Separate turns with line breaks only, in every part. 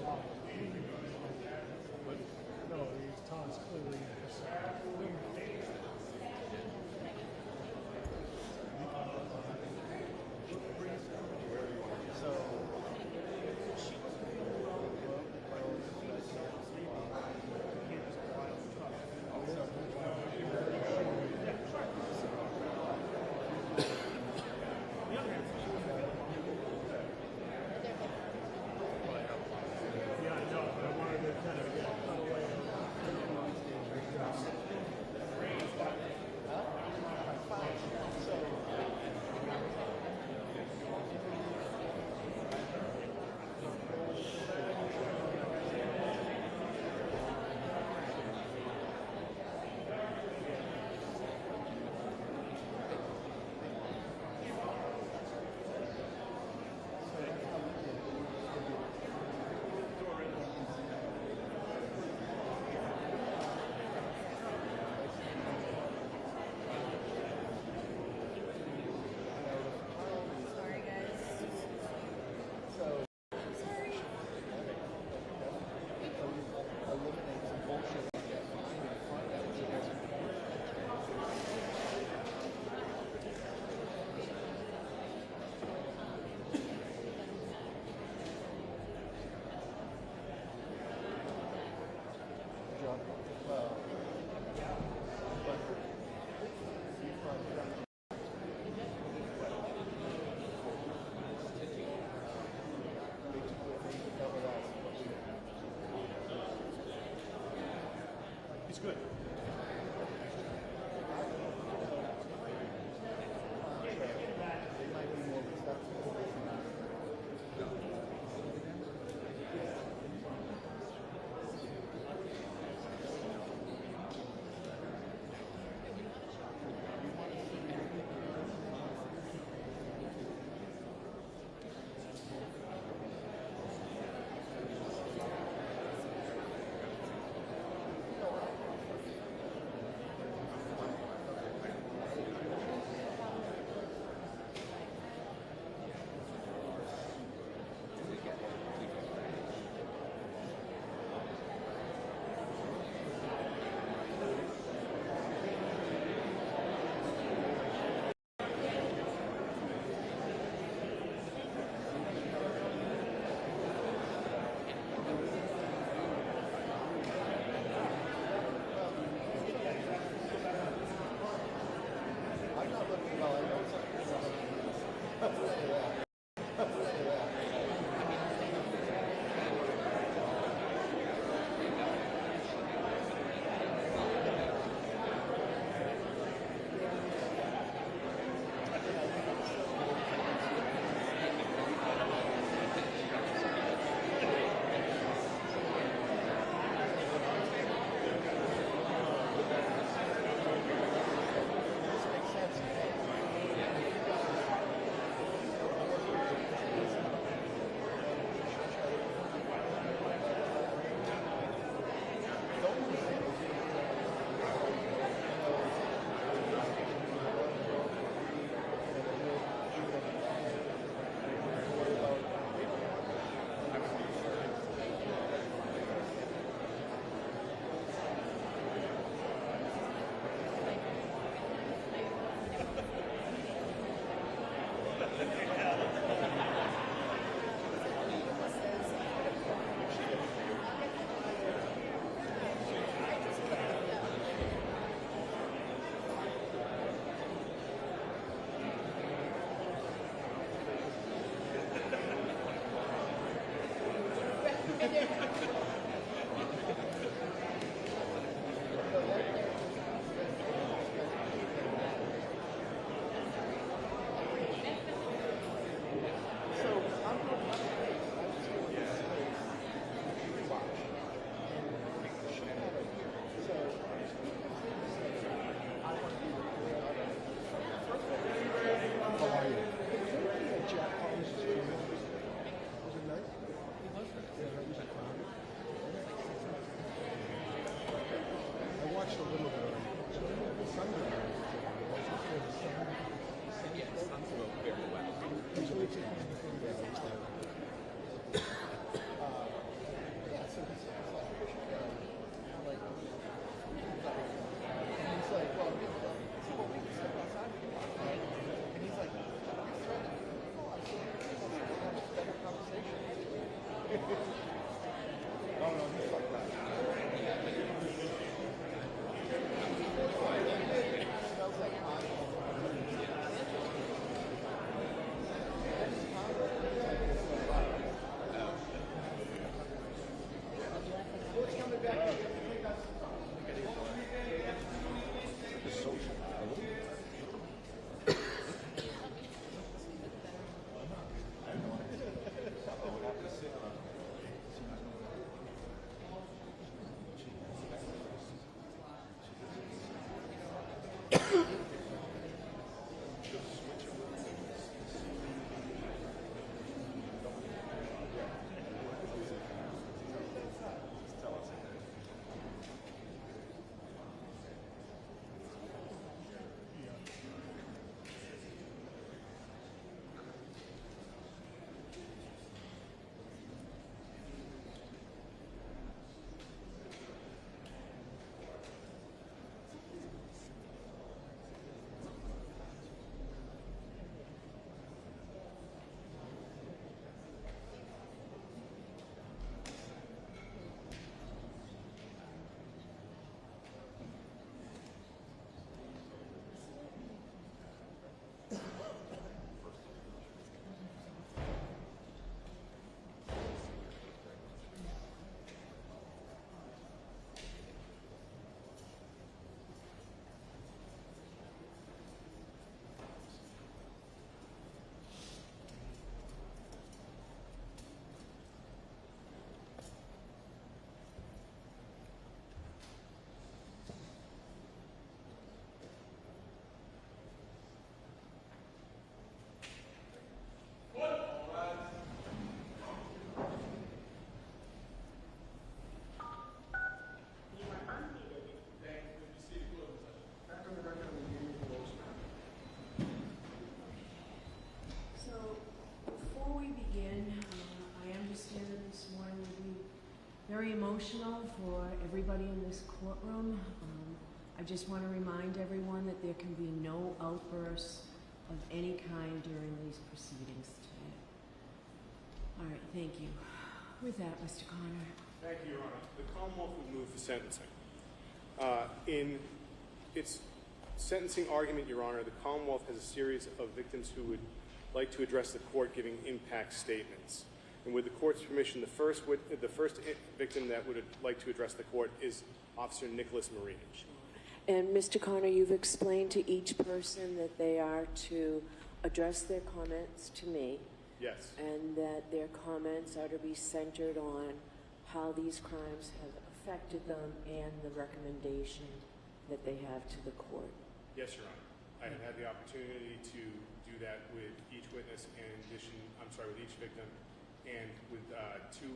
No, Tom's clearly good.
Very emotional for everybody in this courtroom. I just want to remind everyone that there can be no outbursts of any kind during these proceedings today. All right, thank you. With that, Mr. Connor.
Thank you, Your Honor. The Commonwealth would move for sentencing. In its sentencing argument, Your Honor, the Commonwealth has a series of victims who would like to address the court giving impact statements. And with the court's permission, the first victim that would like to address the court is Officer Nicholas Marine.
And Mr. Connor, you've explained to each person that they are to address their comments to me.
Yes.
And that their comments are to be centered on how these crimes have affected them and the recommendation that they have to the court.
Yes, Your Honor. I have had the opportunity to do that with each witness and with each victim. And with two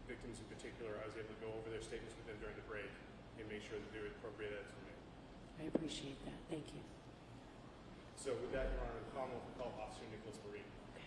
victims in particular, I was able to go over their statements with them during the break and make sure that they were appropriate as to me.
I appreciate that. Thank you.
So with that, Your Honor, the Commonwealth will call Officer Nicholas Marine.
Okay.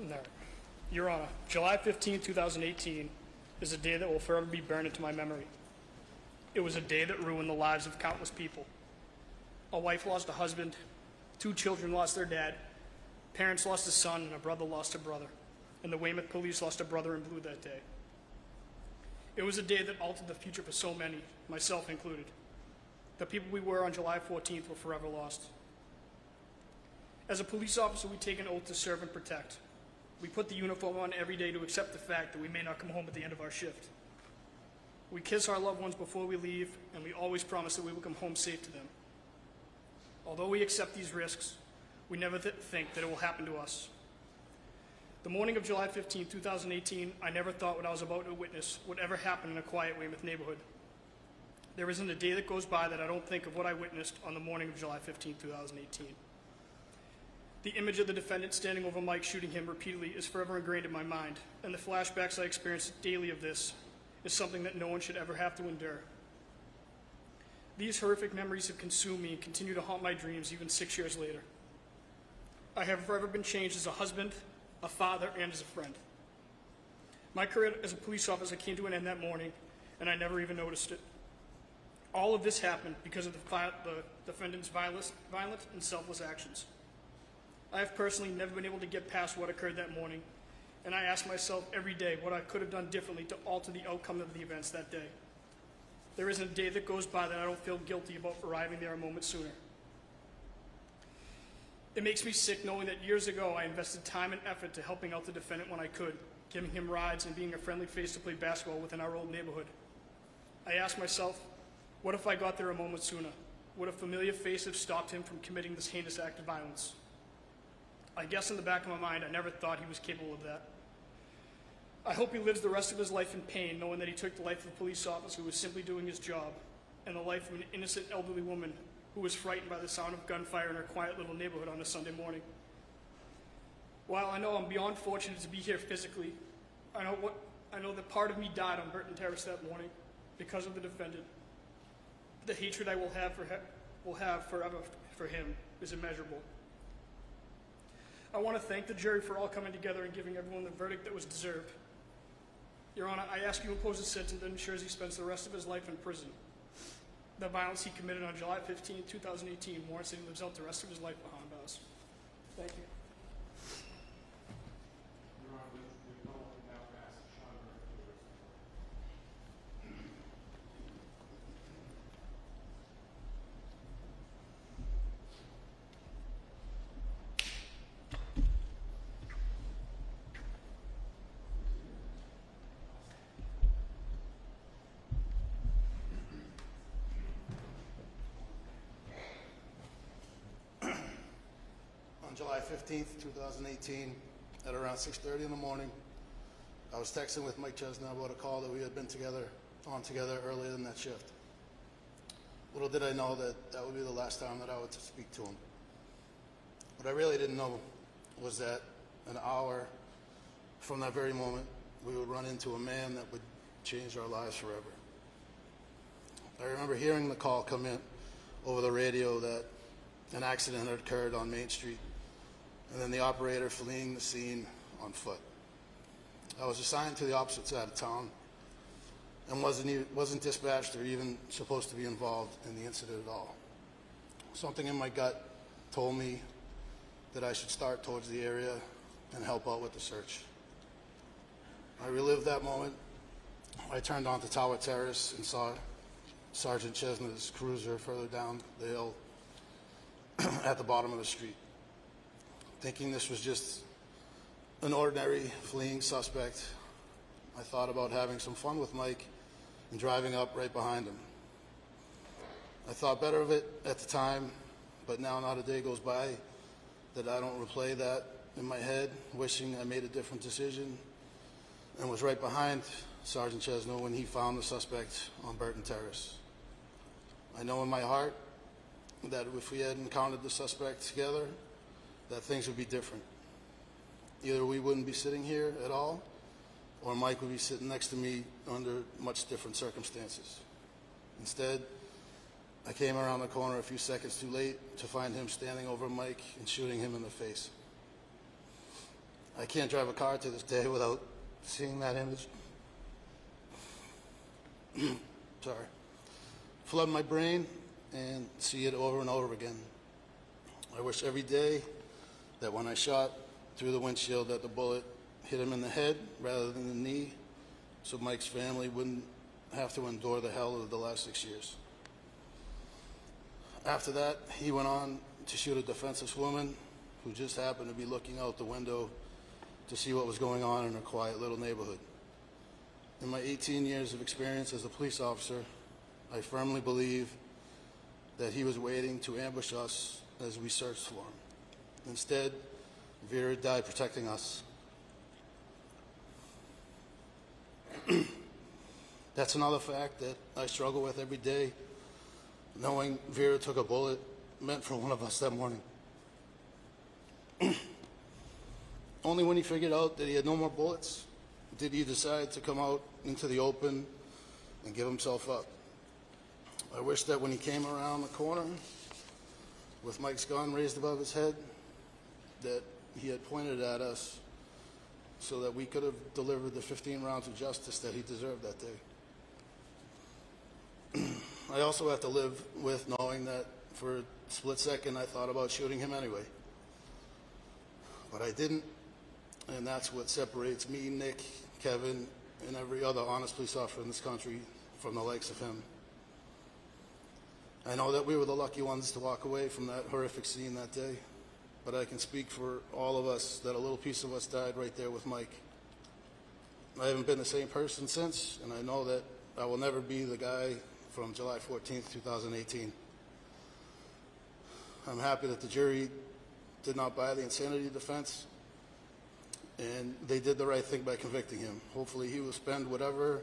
No. Your Honor, July 15, 2018 is a day that will forever be burned into my memory. It was a day that ruined the lives of countless people. A wife lost a husband, 2 children lost their dad, parents lost a son, and a brother lost a brother. And the Weymouth police lost a brother in blue that day. It was a day that altered the future for so many, myself included. The people we were on July 14th were forever lost. As a police officer, we take an oath to serve and protect. We put the uniform on every day to accept the fact that we may not come home at the end of our shift. We kiss our loved ones before we leave, and we always promise that we will come home safe to them. Although we accept these risks, we never think that it will happen to us. The morning of July 15, 2018, I never thought what I was about to witness would ever happen in a quiet Weymouth neighborhood. There isn't a day that goes by that I don't think of what I witnessed on the morning of July 15, 2018. The image of the defendant standing over Mike shooting him repeatedly is forever ingrained in my mind, and the flashbacks I experience daily of this is something that no one should ever have to endure. These horrific memories have consumed me and continue to haunt my dreams even 6 years later. I have forever been changed as a husband, a father, and as a friend. My career as a police officer came to an end that morning, and I never even noticed it. All of this happened because of the defendant's violent and selfless actions. I have personally never been able to get past what occurred that morning, and I ask myself every day what I could have done differently to alter the outcome of the events that day. There isn't a day that goes by that I don't feel guilty about arriving there a moment sooner. It makes me sick knowing that years ago I invested time and effort to helping out the defendant when I could, giving him rides and being a friendly face to play basketball within our old neighborhood. I ask myself, what if I got there a moment sooner? Would a familiar face have stopped him from committing this heinous act of violence? I guess in the back of my mind, I never thought he was capable of that. I hope he lives the rest of his life in pain, knowing that he took the life of a police officer who was simply doing his job, and the life of an innocent elderly woman who was frightened by the sound of gunfire in her quiet little neighborhood on a Sunday morning. While I know I'm beyond fortunate to be here physically, I know that part of me died on Burton Terrace that morning because of the defendant. The hatred I will have forever for him is immeasurable. I want to thank the jury for all coming together and giving everyone the verdict that was deserved. Your Honor, I ask you to impose a sentence that ensures he spends the rest of his life in prison. The violence he committed on July 15, 2018 warrants that he lives out the rest of his life behind bars. Thank you.
Your Honor, we now ask Sean Murphy
On July 15th, 2018, at around 6:30 in the morning, I was texting with Mike Chesnut about a call that we had been together earlier in that shift. Little did I know that would be the last time that I would speak to him. What I really didn't know was that an hour from that very moment, we would run into a man that would change our lives forever. I remember hearing the call come in over the radio that an accident had occurred on Main Street, and then the operator fleeing the scene on foot. I was assigned to the opposite side of town and wasn't dispatched or even supposed to be involved in the incident at all. Something in my gut told me that I should start towards the area and help out with the search. I relived that moment. I turned onto Tower Terrace and saw Sergeant Chesnut's cruiser further down the hill at the bottom of the street. Thinking this was just an ordinary fleeing suspect, I thought about having some fun with Mike and driving up right behind him. I thought better of it at the time, but now not a day goes by that I don't replay that in my head, wishing I made a different decision and was right behind Sergeant Chesnut when he found the suspect on Burton Terrace. I know in my heart that if we had encountered the suspect together, that things would be different. Either we wouldn't be sitting here at all, or Mike would be sitting next to me under much different circumstances. Instead, I came around the corner a few seconds too late to find him standing over Mike and shooting him in the face. I can't drive a car to this day without seeing that image. Sorry. Flood my brain and see it over and over again. I wish every day that when I shot through the windshield that the bullet hit him in the head rather than the knee, so Mike's family wouldn't have to endure the hell of the last 6 years. After that, he went on to shoot a defenseless woman who just happened to be looking out the window to see what was going on in her quiet little neighborhood. In my 18 years of experience as a police officer, I firmly believe that he was waiting to ambush us as we searched for him. Instead, Vera died protecting us. That's another fact that I struggle with every day, knowing Vera took a bullet meant for one of us that morning. Only when he figured out that he had no more bullets did he decide to come out into the open and give himself up? I wish that when he came around the corner with Mike's gun raised above his head, that he had pointed at us so that we could have delivered the 15 rounds of justice that he deserved that day. I also have to live with knowing that for a split second I thought about shooting him anyway. But I didn't, and that's what separates me, Nick, Kevin, and every other honest police officer in this country from the likes of him. I know that we were the lucky ones to walk away from that horrific scene that day, but I can speak for all of us that a little piece of us died right there with Mike. I haven't been the same person since, and I know that I will never be the guy from July 14th, 2018. I'm happy that the jury did not buy the insanity defense, and they did the right thing by convicting him. Hopefully he will spend whatever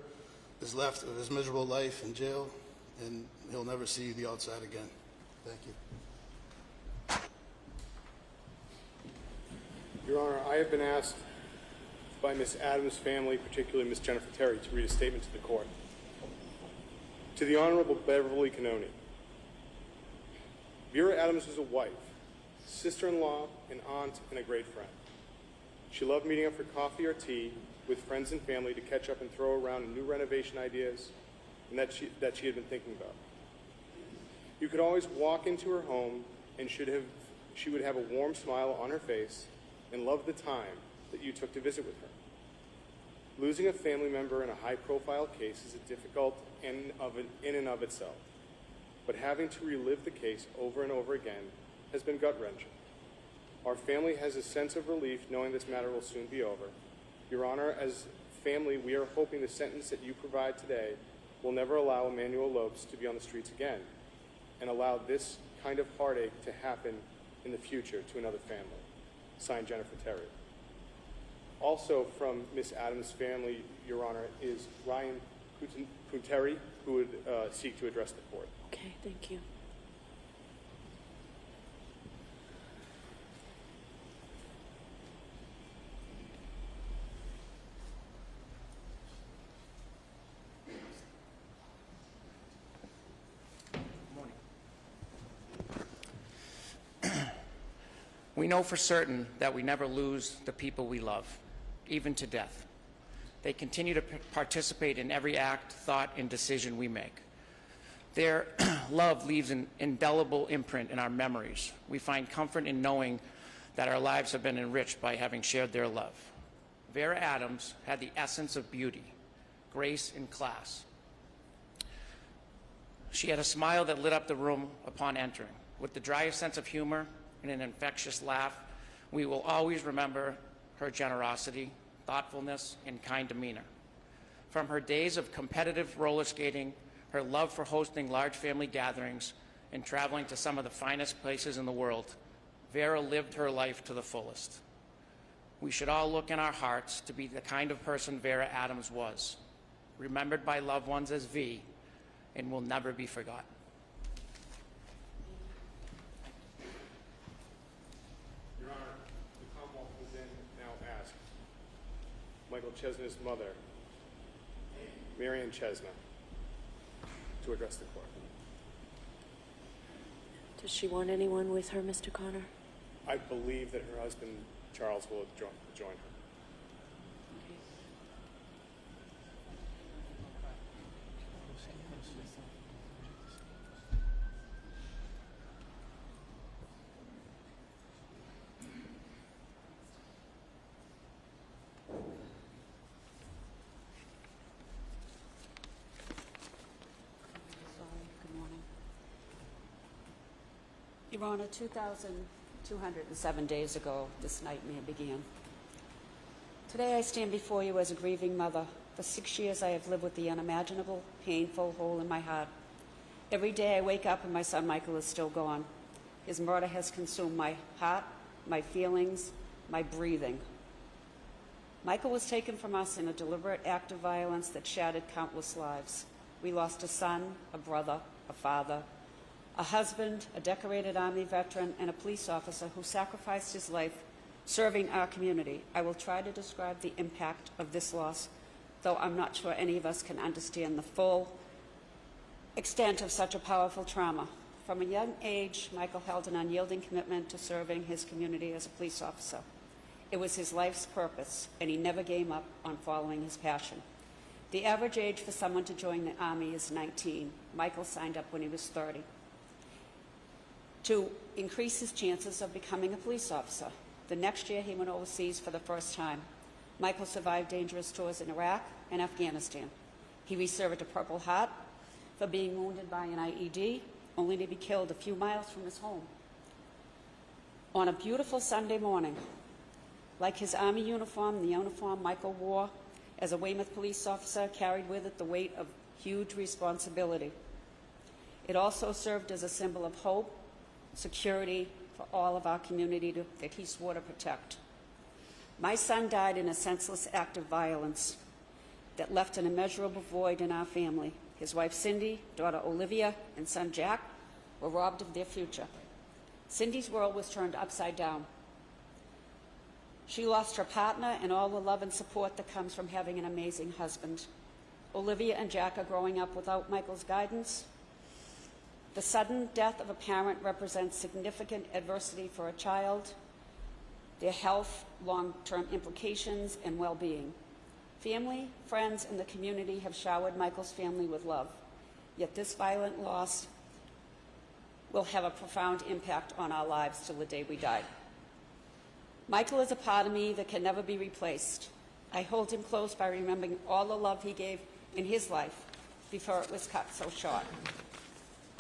is left of his miserable life in jail, and he'll never see the outside again. Thank you.
Your Honor, I have been asked by Ms. Adams' family, particularly Ms. Jennifer Terry, to read a statement to the court. To the Honorable Beverly Cannoni, Vera Adams was a wife, sister-in-law, an aunt, and a great friend. She loved meeting up for coffee or tea with friends and family to catch up and throw around new renovation ideas and that she had been thinking about. You could always walk into her home and she would have a warm smile on her face and love the time that you took to visit with her. Losing a family member in a high-profile case is difficult in and of itself, but having to relive the case over and over again has been gut-wrenching. Our family has a sense of relief knowing this matter will soon be over. Your Honor, as family, we are hoping the sentence that you provide today will never allow Emmanuel Lopes to be on the streets again and allow this kind of heartache to happen in the future to another family. Signed, Jennifer Terry. Also from Ms. Adams' family, Your Honor, is Ryan Punteri, who would seek to address the court.
Okay, thank you.
We know for certain that we never lose the people we love, even to death. They continue to participate in every act, thought, and decision we make. Their love leaves an indelible imprint in our memories. We find comfort in knowing that our lives have been enriched by having shared their love. Vera Adams had the essence of beauty, grace, and class. She had a smile that lit up the room upon entering. With the driest sense of humor and an infectious laugh, we will always remember her generosity, thoughtfulness, and kind demeanor. From her days of competitive roller skating, her love for hosting large family gatherings, and traveling to some of the finest places in the world, Vera lived her life to the fullest. We should all look in our hearts to be the kind of person Vera Adams was, remembered by loved ones as V, and will never be forgotten.
Your Honor, the Commonwealth will then now ask Michael Chesna's mother, Marion Chesna, to address the court.
Does she want anyone with her, Mr. Connor?
I believe that her husband, Charles, will join her.
Good morning. Your Honor, 2,207 days ago, this nightmare began. Today I stand before you as a grieving mother. For 6 years I have lived with the unimaginable, painful hole in my heart. Every day I wake up and my son Michael is still gone. His murder has consumed my heart, my feelings, my breathing. Michael was taken from us in a deliberate act of violence that shattered countless lives. We lost a son, a brother, a father, a husband, a decorated Army veteran, and a police officer who sacrificed his life serving our community. I will try to describe the impact of this loss, though I'm not sure any of us can understand the full extent of such a powerful trauma. From a young age, Michael held an unyielding commitment to serving his community as a police officer. It was his life's purpose, and he never gave up on following his passion. The average age for someone to join the Army is 19. Michael signed up when he was 30 to increase his chances of becoming a police officer. The next year, he went overseas for the first time. Michael survived dangerous tours in Iraq and Afghanistan. He received a Purple Heart for being wounded by an IED, only to be killed a few miles from his home. On a beautiful Sunday morning, like his Army uniform, the uniform Michael wore as a Weymouth police officer carried with it the weight of huge responsibility. It also served as a symbol of hope, security for all of our community that he swore to protect. My son died in a senseless act of violence that left an immeasurable void in our family. His wife Cindy, daughter Olivia, and son Jack were robbed of their future. Cindy's world was turned upside down. She lost her partner and all the love and support that comes from having an amazing husband. Olivia and Jack are growing up without Michael's guidance. The sudden death of a parent represents significant adversity for a child, their health, long-term implications, and well-being. Family, friends, and the community have showered Michael's family with love, yet this violent loss will have a profound impact on our lives till the day we die. Michael is a part of me that can never be replaced. I hold him close by remembering all the love he gave in his life before it was cut so short.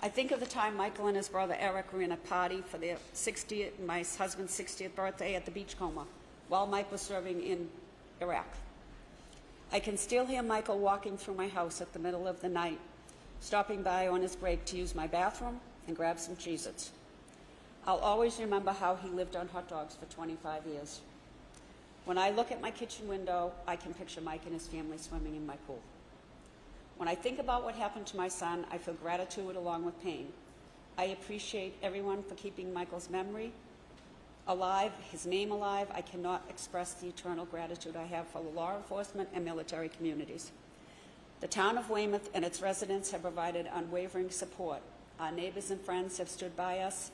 I think of the time Michael and his brother Eric were in a party for their 60th, my husband's 60th birthday at the Beachcomber, while Mike was serving in Iraq. I can still hear Michael walking through my house at the middle of the night, stopping by on his break to use my bathroom and grab some Cheez-Its. I'll always remember how he lived on hot dogs for 25 years. When I look at my kitchen window, I can picture Mike and his family swimming in my pool. When I think about what happened to my son, I feel gratitude along with pain. I appreciate everyone for keeping Michael's memory alive, his name alive. I cannot express the eternal gratitude I have for the law enforcement and military communities. The town of Weymouth and its residents have provided unwavering support. Our neighbors and friends have stood by us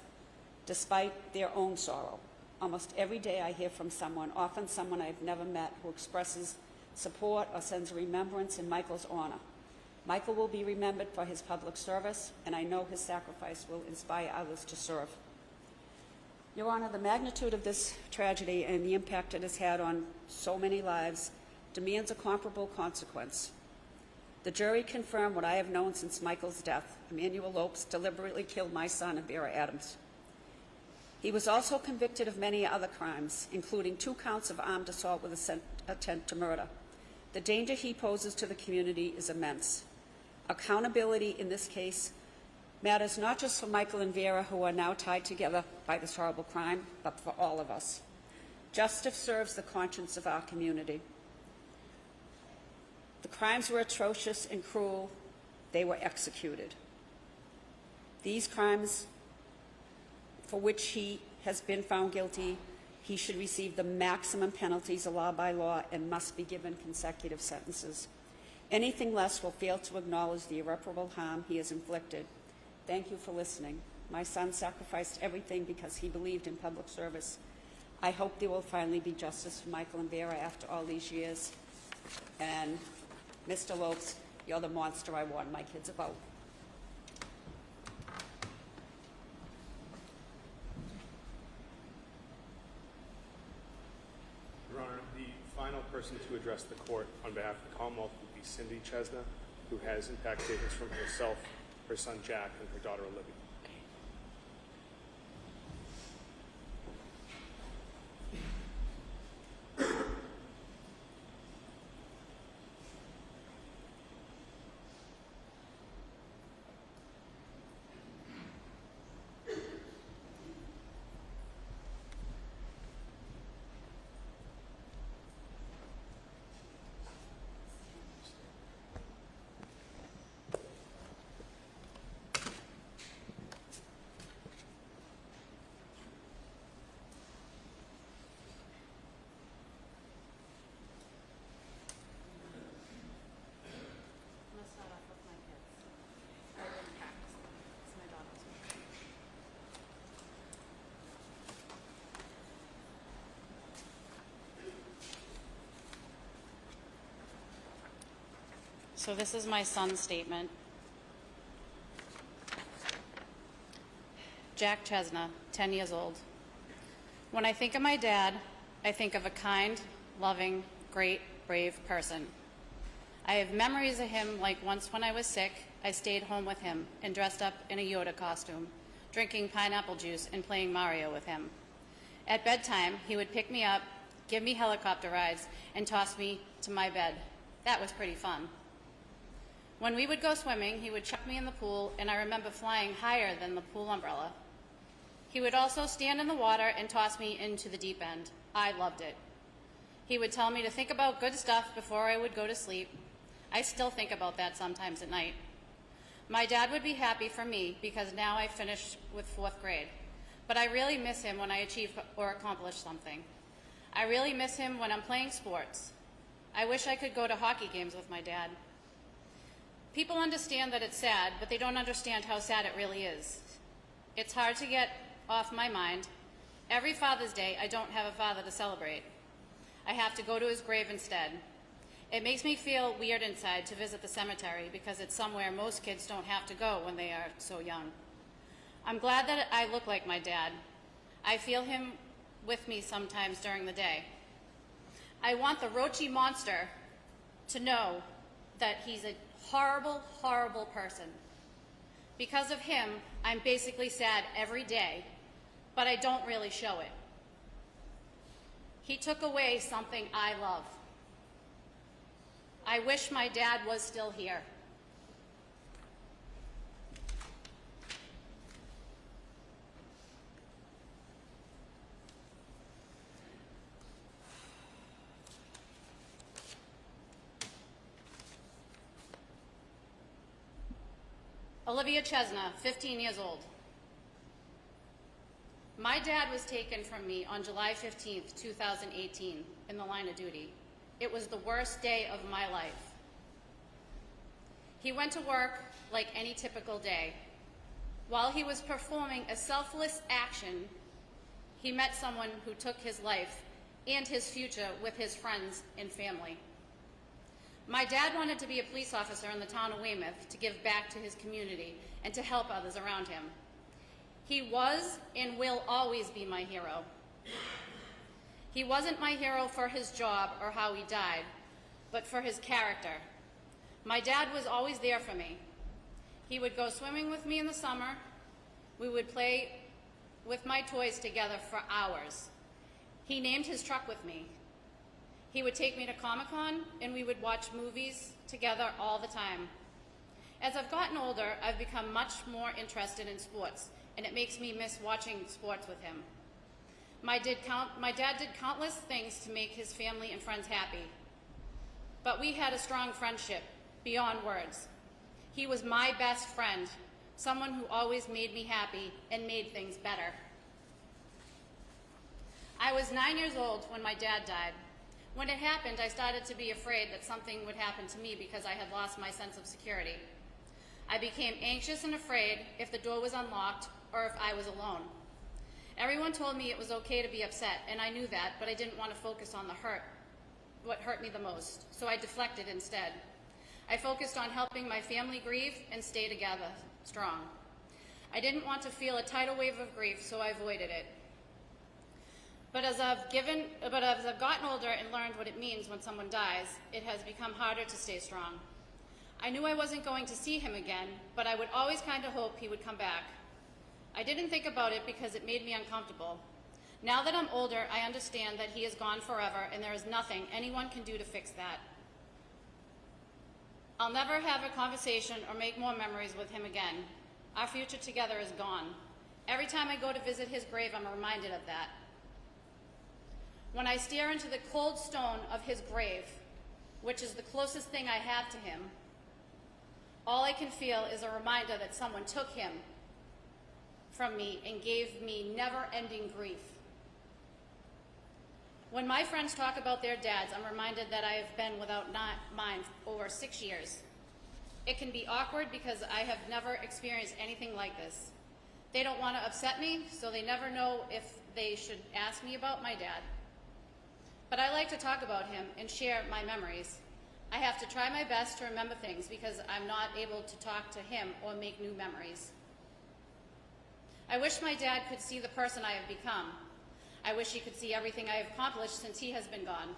despite their own sorrow. Almost every day I hear from someone, often someone I've never met, who expresses support or sends a remembrance in Michael's honor. Michael will be remembered for his public service, and I know his sacrifice will inspire others to serve. Your Honor, the magnitude of this tragedy and the impact it has had on so many lives demands a comparable consequence. The jury confirmed what I have known since Michael's death. Emmanuel Lopes deliberately killed my son and Vera Adams. He was also convicted of many other crimes, including 2 counts of armed assault with attempt to murder. The danger he poses to the community is immense. Accountability in this case matters not just for Michael and Vera, who are now tied together by this horrible crime, but for all of us. Justice serves the conscience of our community. The crimes were atrocious and cruel. They were executed. These crimes for which he has been found guilty, he should receive the maximum penalties allowed by law and must be given consecutive sentences. Anything less will fail to acknowledge the irreparable harm he has inflicted. Thank you for listening. My son sacrificed everything because he believed in public service. I hope there will finally be justice for Michael and Vera after all these years. And Mr. Lopes, you're the monster I warned my kids about.
Your Honor, the final person to address the court on behalf of the Commonwealth would be Cindy Chesna, who has impact statements from herself, her son Jack, and her daughter Olivia.
So this is my son's statement. Jack Chesna, 10 years old. When I think of my dad, I think of a kind, loving, great, brave person. I have memories of him like once when I was sick, I stayed home with him and dressed up in a Yoda costume, drinking pineapple juice and playing Mario with him. At bedtime, he would pick me up, give me helicopter rides, and toss me to my bed. That was pretty fun. When we would go swimming, he would chuck me in the pool, and I remember flying higher than the pool umbrella. He would also stand in the water and toss me into the deep end. I loved it. He would tell me to think about good stuff before I would go to sleep. I still think about that sometimes at night. My dad would be happy for me because now I finished with 4th grade. But I really miss him when I achieve or accomplish something. I really miss him when I'm playing sports. I wish I could go to hockey games with my dad. People understand that it's sad, but they don't understand how sad it really is. It's hard to get off my mind. Every Father's Day, I don't have a father to celebrate. I have to go to his grave instead. It makes me feel weird inside to visit the cemetery because it's somewhere most kids don't have to go when they are so young. I'm glad that I look like my dad. I feel him with me sometimes during the day. I want the roachy monster to know that he's a horrible, horrible person. Because of him, I'm basically sad every day, but I don't really show it. He took away something I love. I wish my dad was still here. Olivia Chesna, 15 years old. My dad was taken from me on July 15th, 2018, in the line of duty. It was the worst day of my life. He went to work like any typical day. While he was performing a selfless action, he met someone who took his life and his future with his friends and family. My dad wanted to be a police officer in the town of Weymouth to give back to his community and to help others around him. He was and will always be my hero. He wasn't my hero for his job or how he died, but for his character. My dad was always there for me. He would go swimming with me in the summer. We would play with my toys together for hours. He named his truck with me. He would take me to Comic-Con, and we would watch movies together all the time. As I've gotten older, I've become much more interested in sports, and it makes me miss watching sports with him. My dad did countless things to make his family and friends happy, but we had a strong friendship beyond words. He was my best friend, someone who always made me happy and made things better. I was 9 years old when my dad died. When it happened, I started to be afraid that something would happen to me because I had lost my sense of security. I became anxious and afraid if the door was unlocked or if I was alone. Everyone told me it was okay to be upset, and I knew that, but I didn't want to focus on what hurt me the most, so I deflected instead. I focused on helping my family grieve and stay together, strong. I didn't want to feel a tidal wave of grief, so I avoided it. But as I've gotten older and learned what it means when someone dies, it has become harder to stay strong. I knew I wasn't going to see him again, but I would always kind of hope he would come back. I didn't think about it because it made me uncomfortable. Now that I'm older, I understand that he is gone forever and there is nothing anyone can do to fix that. I'll never have a conversation or make more memories with him again. Our future together is gone. Every time I go to visit his grave, I'm reminded of that. When I stare into the cold stone of his grave, which is the closest thing I have to him, all I can feel is a reminder that someone took him from me and gave me never-ending grief. When my friends talk about their dads, I'm reminded that I have been without mine for over 6 years. It can be awkward because I have never experienced anything like this. They don't want to upset me, so they never know if they should ask me about my dad. But I like to talk about him and share my memories. I have to try my best to remember things because I'm not able to talk to him or make new memories. I wish my dad could see the person I have become. I wish he could see everything I have accomplished since he has been gone.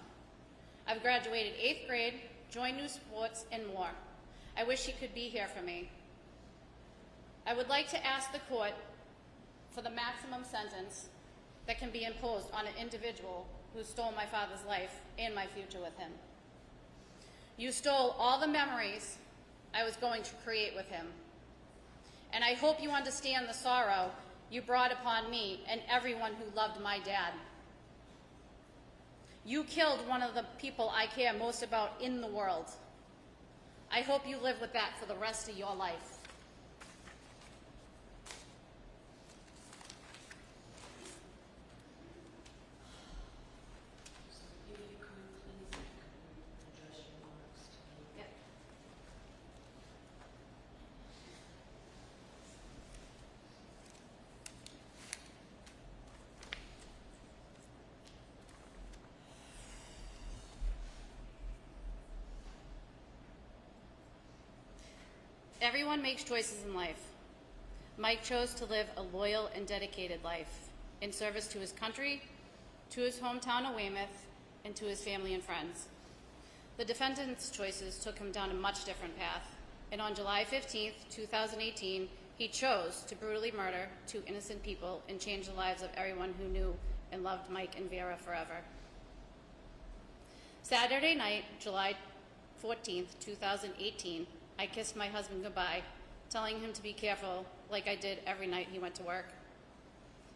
I've graduated 8th grade, joined new sports, and more. I wish he could be here for me. I would like to ask the court for the maximum sentence that can be imposed on an individual who stole my father's life and my future with him. You stole all the memories I was going to create with him. And I hope you understand the sorrow you brought upon me and everyone who loved my dad. You killed one of the people I care most about in the world. I hope you live with that for the rest of your life. Yep. Everyone makes choices in life. Mike chose to live a loyal and dedicated life in service to his country, to his hometown of Weymouth, and to his family and friends. The defendant's choices took him down a much different path, and on July 15th, 2018, he chose to brutally murder 2 innocent people and change the lives of everyone who knew and loved Mike and Vera forever. Saturday night, July 14th, 2018, I kissed my husband goodbye, telling him to be careful like I did every night he went to work.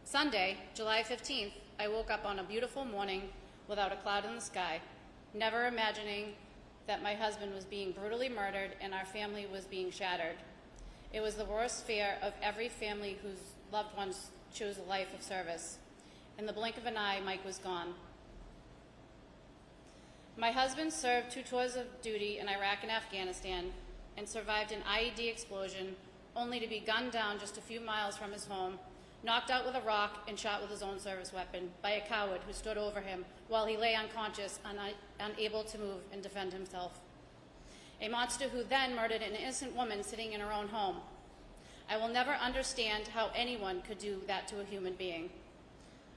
Sunday, July 15th, I woke up on a beautiful morning without a cloud in the sky, never imagining that my husband was being brutally murdered and our family was being shattered. It was the worst fear of every family whose loved ones chose a life of service. In the blink of an eye, Mike was gone. My husband served 2 tours of duty in Iraq and Afghanistan and survived an IED explosion, only to be gunned down just a few miles from his home, knocked out with a rock and shot with his own service weapon by a coward who stood over him while he lay unconscious, unable to move and defend himself. A monster who then murdered an innocent woman sitting in her own home. I will never understand how anyone could do that to a human being.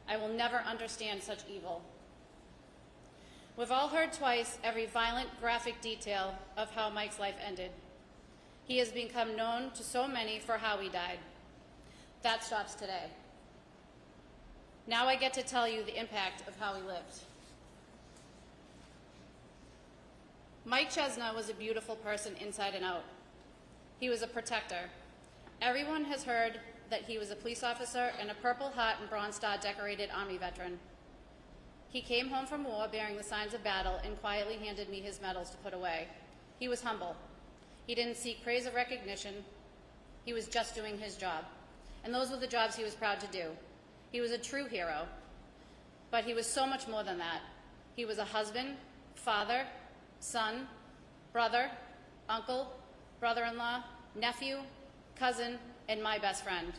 I will never understand such evil. We've all heard twice every violent, graphic detail of how Mike's life ended. He has become known to so many for how he died. That stops today. Now I get to tell you the impact of how he lived. Mike Chesna was a beautiful person inside and out. He was a protector. Everyone has heard that he was a police officer and a Purple Heart and Bronze Star decorated Army veteran. He came home from war bearing the signs of battle and quietly handed me his medals to put away. He was humble. He didn't seek praise or recognition. He was just doing his job. And those were the jobs he was proud to do. He was a true hero. But he was so much more than that. He was a husband, father, son, brother, uncle, brother-in-law, nephew, cousin, and my best friend.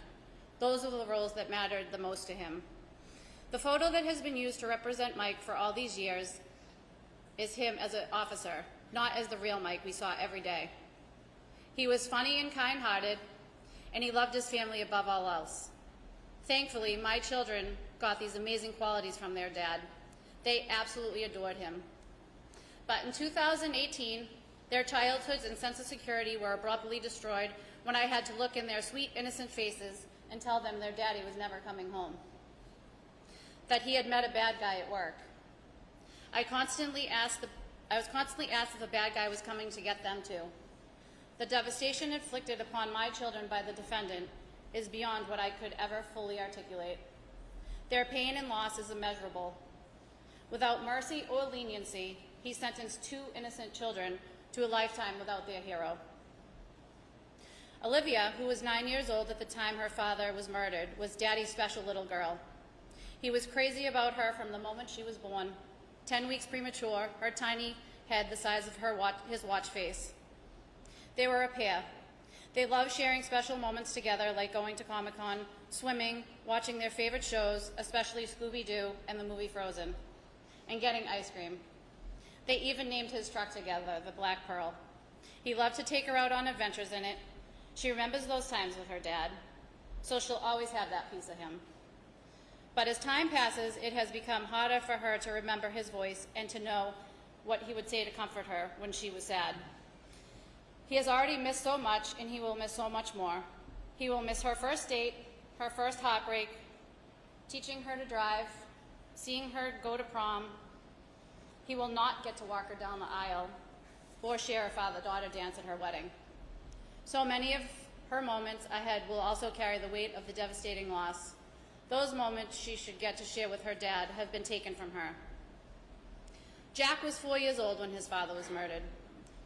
Those are the roles that mattered the most to him. The photo that has been used to represent Mike for all these years is him as an officer, not as the real Mike we saw every day. He was funny and kind-hearted, and he loved his family above all else. Thankfully, my children got these amazing qualities from their dad. They absolutely adored him. But in 2018, their childhoods and sense of security were abruptly destroyed when I had to look in their sweet, innocent faces and tell them their daddy was never coming home, that he had met a bad guy at work. I was constantly asked if a bad guy was coming to get them too. The devastation inflicted upon my children by the defendant is beyond what I could ever fully articulate. Their pain and loss is immeasurable. Without mercy or leniency, he sentenced 2 innocent children to a lifetime without their hero. Olivia, who was 9 years old at the time her father was murdered, was Daddy's special little girl. He was crazy about her from the moment she was born, 10 weeks premature, her tiny head the size of his watch face. They were a pair. They loved sharing special moments together, like going to Comic-Con, swimming, watching their favorite shows, especially Scooby-Doo and the movie Frozen, and getting ice cream. They even named his truck together, the Black Pearl. He loved to take her out on adventures in it. She remembers those times with her dad, so she'll always have that piece of him. But as time passes, it has become harder for her to remember his voice and to know what he would say to comfort her when she was sad. He has already missed so much, and he will miss so much more. He will miss her first date, her first heartbreak, teaching her to drive, seeing her go to prom. He will not get to walk her down the aisle or share a father-daughter dance at her wedding. So many of her moments ahead will also carry the weight of the devastating loss. Those moments she should get to share with her dad have been taken from her. Jack was 4 years old when his father was murdered.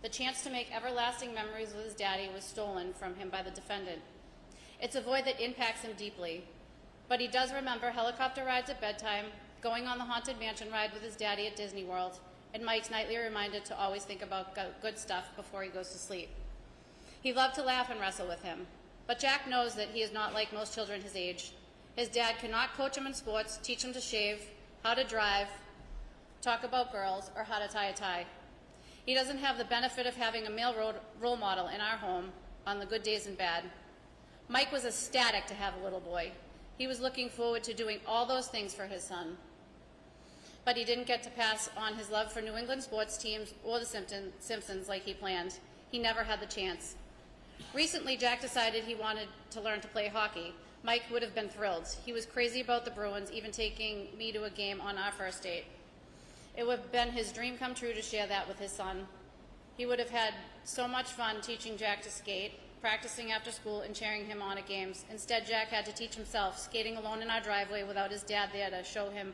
The chance to make everlasting memories with his daddy was stolen from him by the defendant. It's a void that impacts him deeply, but he does remember helicopter rides at bedtime, going on the Haunted Mansion ride with his daddy at Disney World, and Mike's nightly reminder to always think about good stuff before he goes to sleep. He loved to laugh and wrestle with him, but Jack knows that he is not like most children his age. His dad cannot coach him in sports, teach him to shave, how to drive, talk about girls, or how to tie a tie. He doesn't have the benefit of having a male role model in our home on the good days and bad. Mike was ecstatic to have a little boy. He was looking forward to doing all those things for his son. But he didn't get to pass on his love for New England sports teams or the Simpsons like he planned. He never had the chance. Recently, Jack decided he wanted to learn to play hockey. Mike would have been thrilled. He was crazy about the Bruins, even taking me to a game on our first date. It would have been his dream come true to share that with his son. He would have had so much fun teaching Jack to skate, practicing after school, and cheering him on at games. Instead, Jack had to teach himself, skating alone in our driveway without his dad there to show him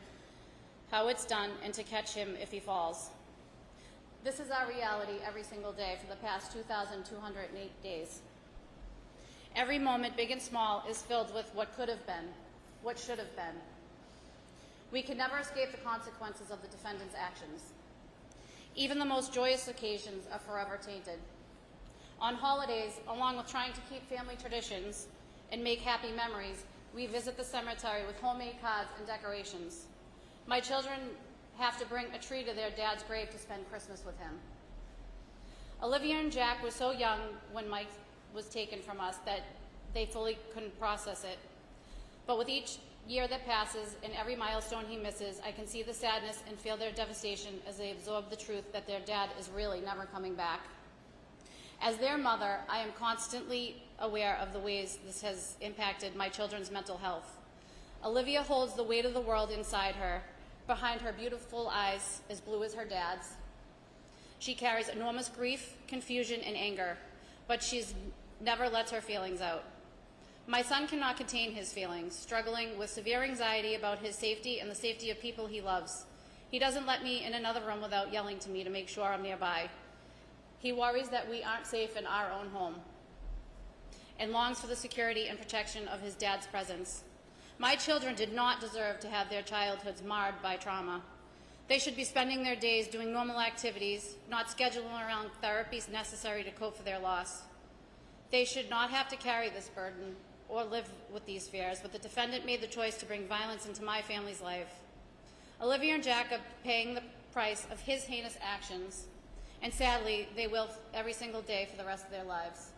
how it's done and to catch him if he falls. This is our reality every single day for the past 2,208 days. Every moment, big and small, is filled with what could have been, what should have been. We can never escape the consequences of the defendant's actions. Even the most joyous occasions are forever tainted. On holidays, along with trying to keep family traditions and make happy memories, we visit the cemetery with homemade cards and decorations. My children have to bring a tree to their dad's grave to spend Christmas with him. Olivia and Jack were so young when Mike was taken from us that they fully couldn't process it. But with each year that passes and every milestone he misses, I can see the sadness and feel their devastation as they absorb the truth that their dad is really never coming back. As their mother, I am constantly aware of the ways this has impacted my children's mental health. Olivia holds the weight of the world inside her. Behind her beautiful eyes, as blue as her dad's. She carries enormous grief, confusion, and anger, but she's never lets her feelings out. My son cannot contain his feelings, struggling with severe anxiety about his safety and the safety of people he loves. He doesn't let me in another room without yelling to me to make sure I'm nearby. He worries that we aren't safe in our own home and longs for the security and protection of his dad's presence. My children did not deserve to have their childhoods marred by trauma. They should be spending their days doing normal activities, not scheduling around therapies necessary to cope for their loss. They should not have to carry this burden or live with these fears, but the defendant made the choice to bring violence into my family's life. Olivia and Jack are paying the price of his heinous actions, and sadly, they will every single day for the rest of their lives.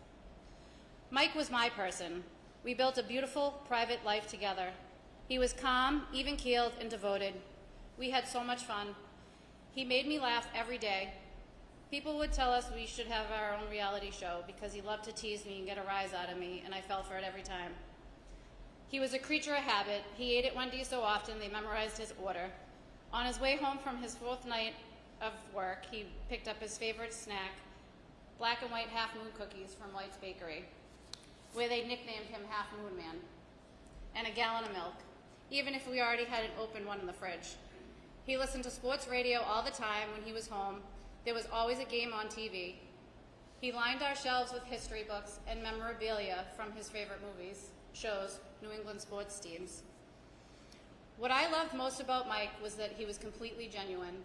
Mike was my person. We built a beautiful, private life together. He was calm, even-keeled, and devoted. We had so much fun. He made me laugh every day. People would tell us we should have our own reality show because he loved to tease me and get a rise out of me, and I fell for it every time. He was a creature of habit. He ate at Wendy's so often they memorized his order. On his way home from his fourth night of work, he picked up his favorite snack, black and white Half Moon cookies from White's Bakery, where they nicknamed him Half Moon Man, and a gallon of milk, even if we already had an open one in the fridge. He listened to sports radio all the time when he was home. There was always a game on TV. He lined our shelves with history books and memorabilia from his favorite movies, shows, New England sports teams. What I loved most about Mike was that he was completely genuine.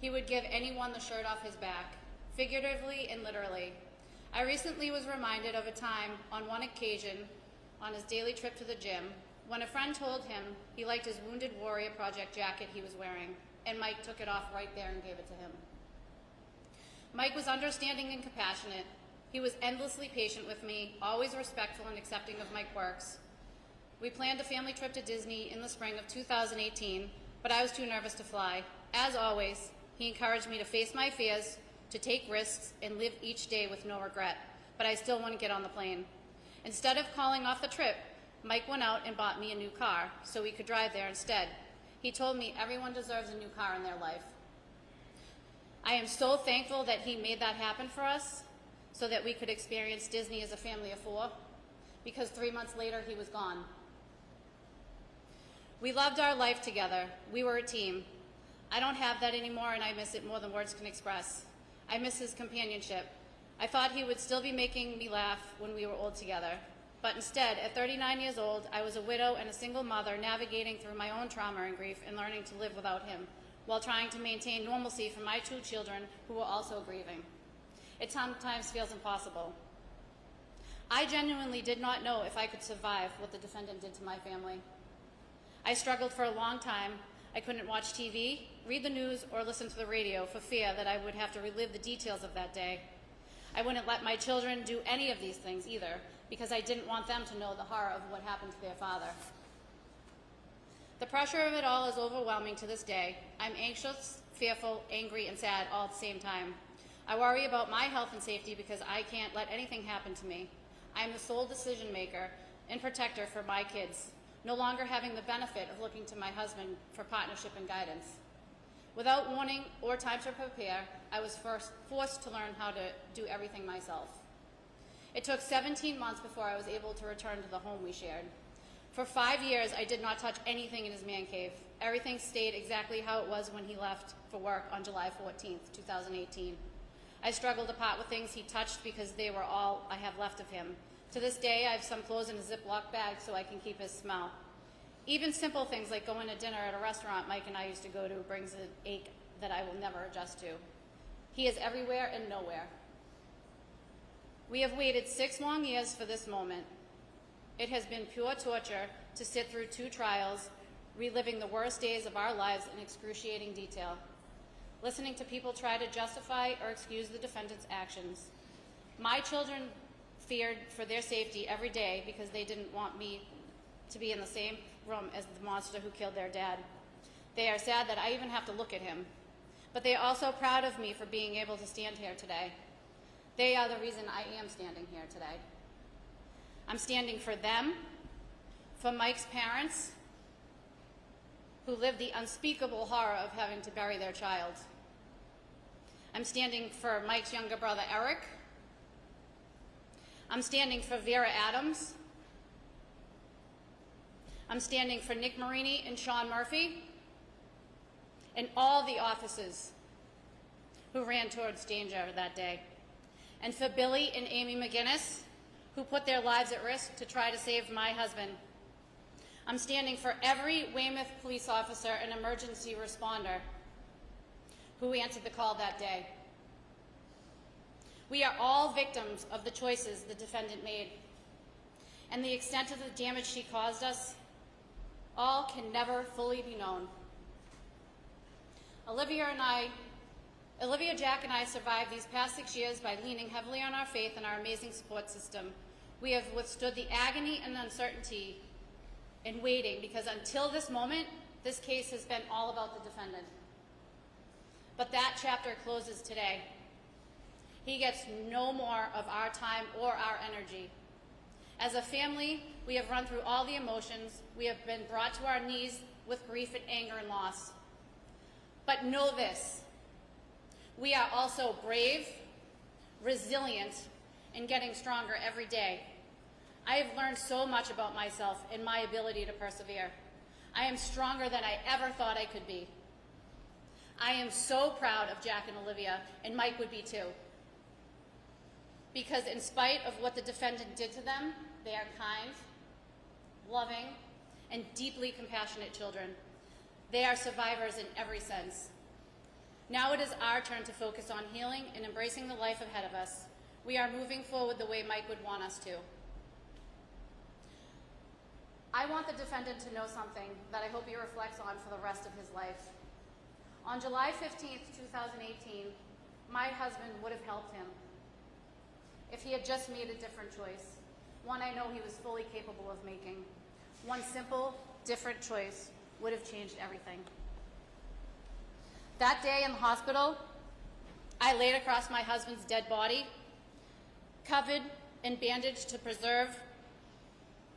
He would give anyone the shirt off his back, figuratively and literally. I recently was reminded of a time on one occasion on his daily trip to the gym when a friend told him he liked his Wounded Warrior Project jacket he was wearing, and Mike took it off right there and gave it to him. Mike was understanding and compassionate. He was endlessly patient with me, always respectful and accepting of my quirks. We planned a family trip to Disney in the spring of 2018, but I was too nervous to fly. As always, he encouraged me to face my fears, to take risks, and live each day with no regret, but I still wouldn't get on the plane. Instead of calling off the trip, Mike went out and bought me a new car so we could drive there instead. He told me everyone deserves a new car in their life. I am so thankful that he made that happen for us so that we could experience Disney as a family of 4, because 3 months later he was gone. We loved our life together. We were a team. I don't have that anymore, and I miss it more than words can express. I miss his companionship. I thought he would still be making me laugh when we were old together. But instead, at 39 years old, I was a widow and a single mother navigating through my own trauma and grief and learning to live without him, while trying to maintain normalcy for my 2 children who were also grieving. It sometimes feels impossible. I genuinely did not know if I could survive what the defendant did to my family. I struggled for a long time. I couldn't watch TV, read the news, or listen to the radio for fear that I would have to relive the details of that day. I wouldn't let my children do any of these things either, because I didn't want them to know the horror of what happened to their father. The pressure of it all is overwhelming to this day. I'm anxious, fearful, angry, and sad all at the same time. I worry about my health and safety because I can't let anything happen to me. I am the sole decision maker and protector for my kids, no longer having the benefit of looking to my husband for partnership and guidance. Without warning or time to prepare, I was forced to learn how to do everything myself. It took 17 months before I was able to return to the home we shared. For 5 years, I did not touch anything in his man cave. Everything stayed exactly how it was when he left for work on July 14th, 2018. I struggled to part with things he touched because they were all I have left of him. To this day, I have some clothes in a Ziploc bag so I can keep his smell. Even simple things like going to dinner at a restaurant Mike and I used to go to brings an ache that I will never adjust to. He is everywhere and nowhere. We have waited 6 long years for this moment. It has been pure torture to sit through 2 trials, reliving the worst days of our lives in excruciating detail, listening to people try to justify or excuse the defendant's actions. My children feared for their safety every day because they didn't want me to be in the same room as the monster who killed their dad. They are sad that I even have to look at him, but they are also proud of me for being able to stand here today. They are the reason I am standing here today. I'm standing for them, for Mike's parents, who lived the unspeakable horror of having to bury their child. I'm standing for Mike's younger brother, Eric. I'm standing for Vera Adams. I'm standing for Nick Marini and Sean Murphy, and all the officers who ran towards danger that day. And for Billy and Amy McGinnis, who put their lives at risk to try to save my husband. I'm standing for every Weymouth police officer and emergency responder who answered the call that day. We are all victims of the choices the defendant made, and the extent of the damage she caused us all can never fully be known. Olivia, Jack, and I survived these past 6 years by leaning heavily on our faith and our amazing support system. We have withstood the agony and uncertainty in waiting because until this moment, this case has been all about the defendant. But that chapter closes today. He gets no more of our time or our energy. As a family, we have run through all the emotions. We have been brought to our knees with grief and anger and loss. But know this, we are also brave, resilient, and getting stronger every day. I have learned so much about myself and my ability to persevere. I am stronger than I ever thought I could be. I am so proud of Jack and Olivia, and Mike would be too. Because in spite of what the defendant did to them, they are kind, loving, and deeply compassionate children. They are survivors in every sense. Now it is our turn to focus on healing and embracing the life ahead of us. We are moving forward the way Mike would want us to. I want the defendant to know something that I hope he reflects on for the rest of his life. On July 15th, 2018, my husband would have helped him if he had just made a different choice, one I know he was fully capable of making. One simple, different choice would have changed everything. That day in the hospital, I laid across my husband's dead body, covered and bandaged to preserve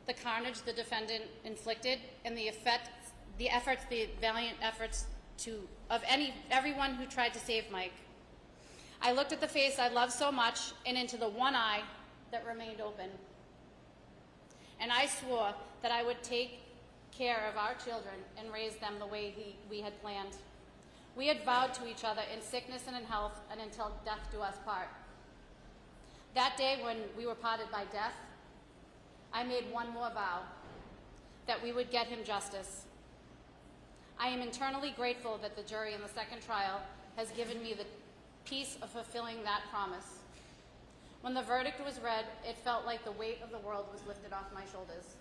the carnage the defendant inflicted and the valiant efforts of everyone who tried to save Mike. I looked at the face I loved so much and into the one eye that remained open. And I swore that I would take care of our children and raise them the way we had planned. We had vowed to each other in sickness and in health and until death do us part. That day when we were parted by death, I made one more vow, that we would get him justice. I am eternally grateful that the jury in the second trial has given me the peace of fulfilling that promise. When the verdict was read, it felt like the weight of the world was lifted off my shoulders.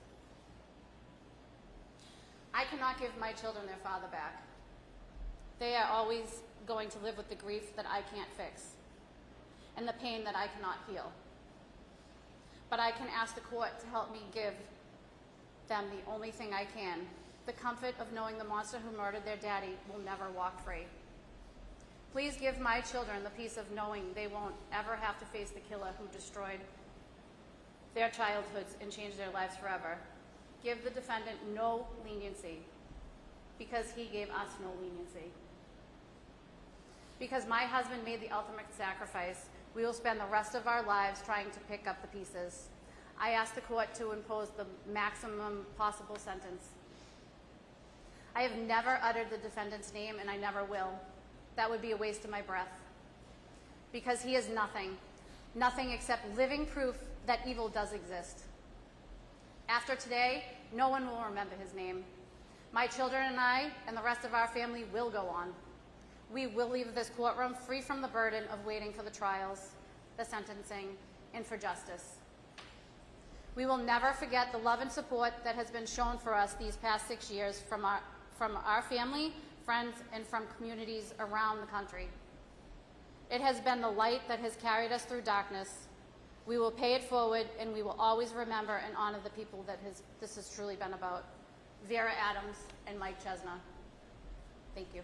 I cannot give my children their father back. They are always going to live with the grief that I can't fix and the pain that I cannot heal. But I can ask the court to help me give them the only thing I can, the comfort of knowing the monster who murdered their daddy will never walk free. Please give my children the peace of knowing they won't ever have to face the killer who destroyed their childhoods and changed their lives forever. Give the defendant no leniency because he gave us no leniency. Because my husband made the ultimate sacrifice, we will spend the rest of our lives trying to pick up the pieces. I ask the court to impose the maximum possible sentence. I have never uttered the defendant's name, and I never will. That would be a waste of my breath. Because he is nothing, nothing except living proof that evil does exist. After today, no one will remember his name. My children and I and the rest of our family will go on. We will leave this courtroom free from the burden of waiting for the trials, the sentencing, and for justice. We will never forget the love and support that has been shown for us these past 6 years from our family, friends, and from communities around the country. It has been the light that has carried us through darkness. We will pay it forward, and we will always remember and honor the people that this has truly been about. Vera Adams and Mike Chesna. Thank you.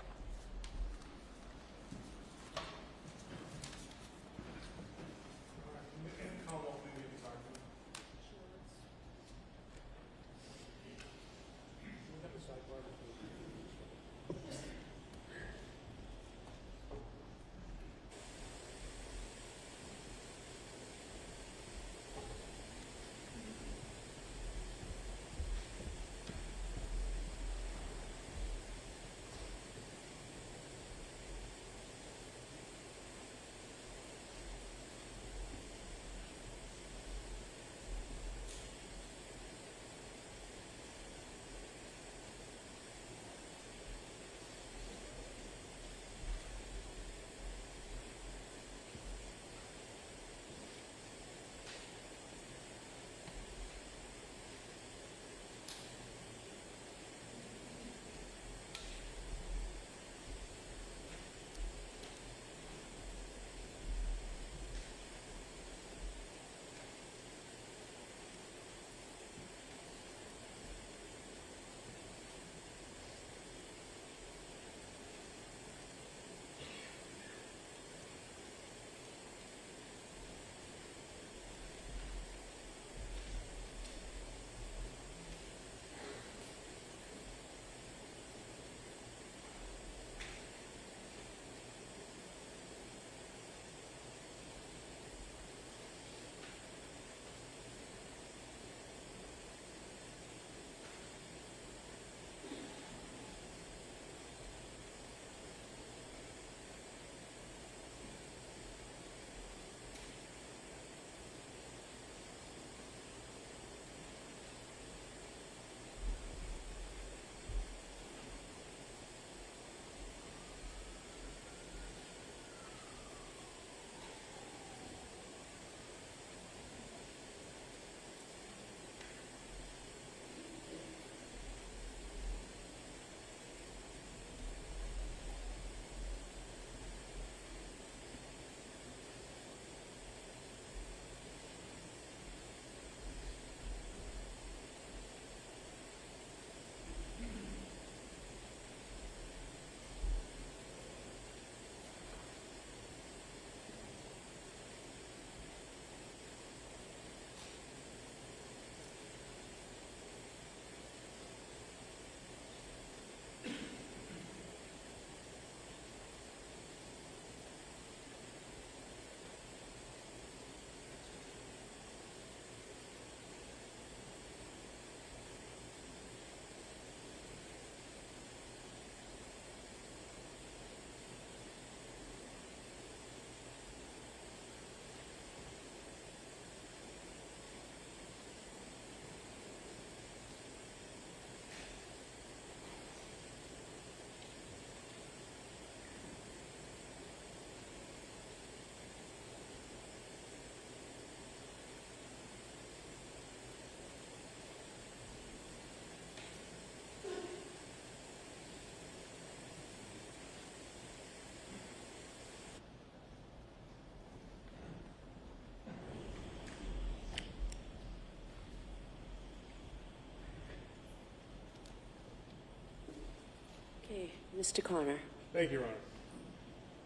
Mr. Connor.
Thank you, Your Honor.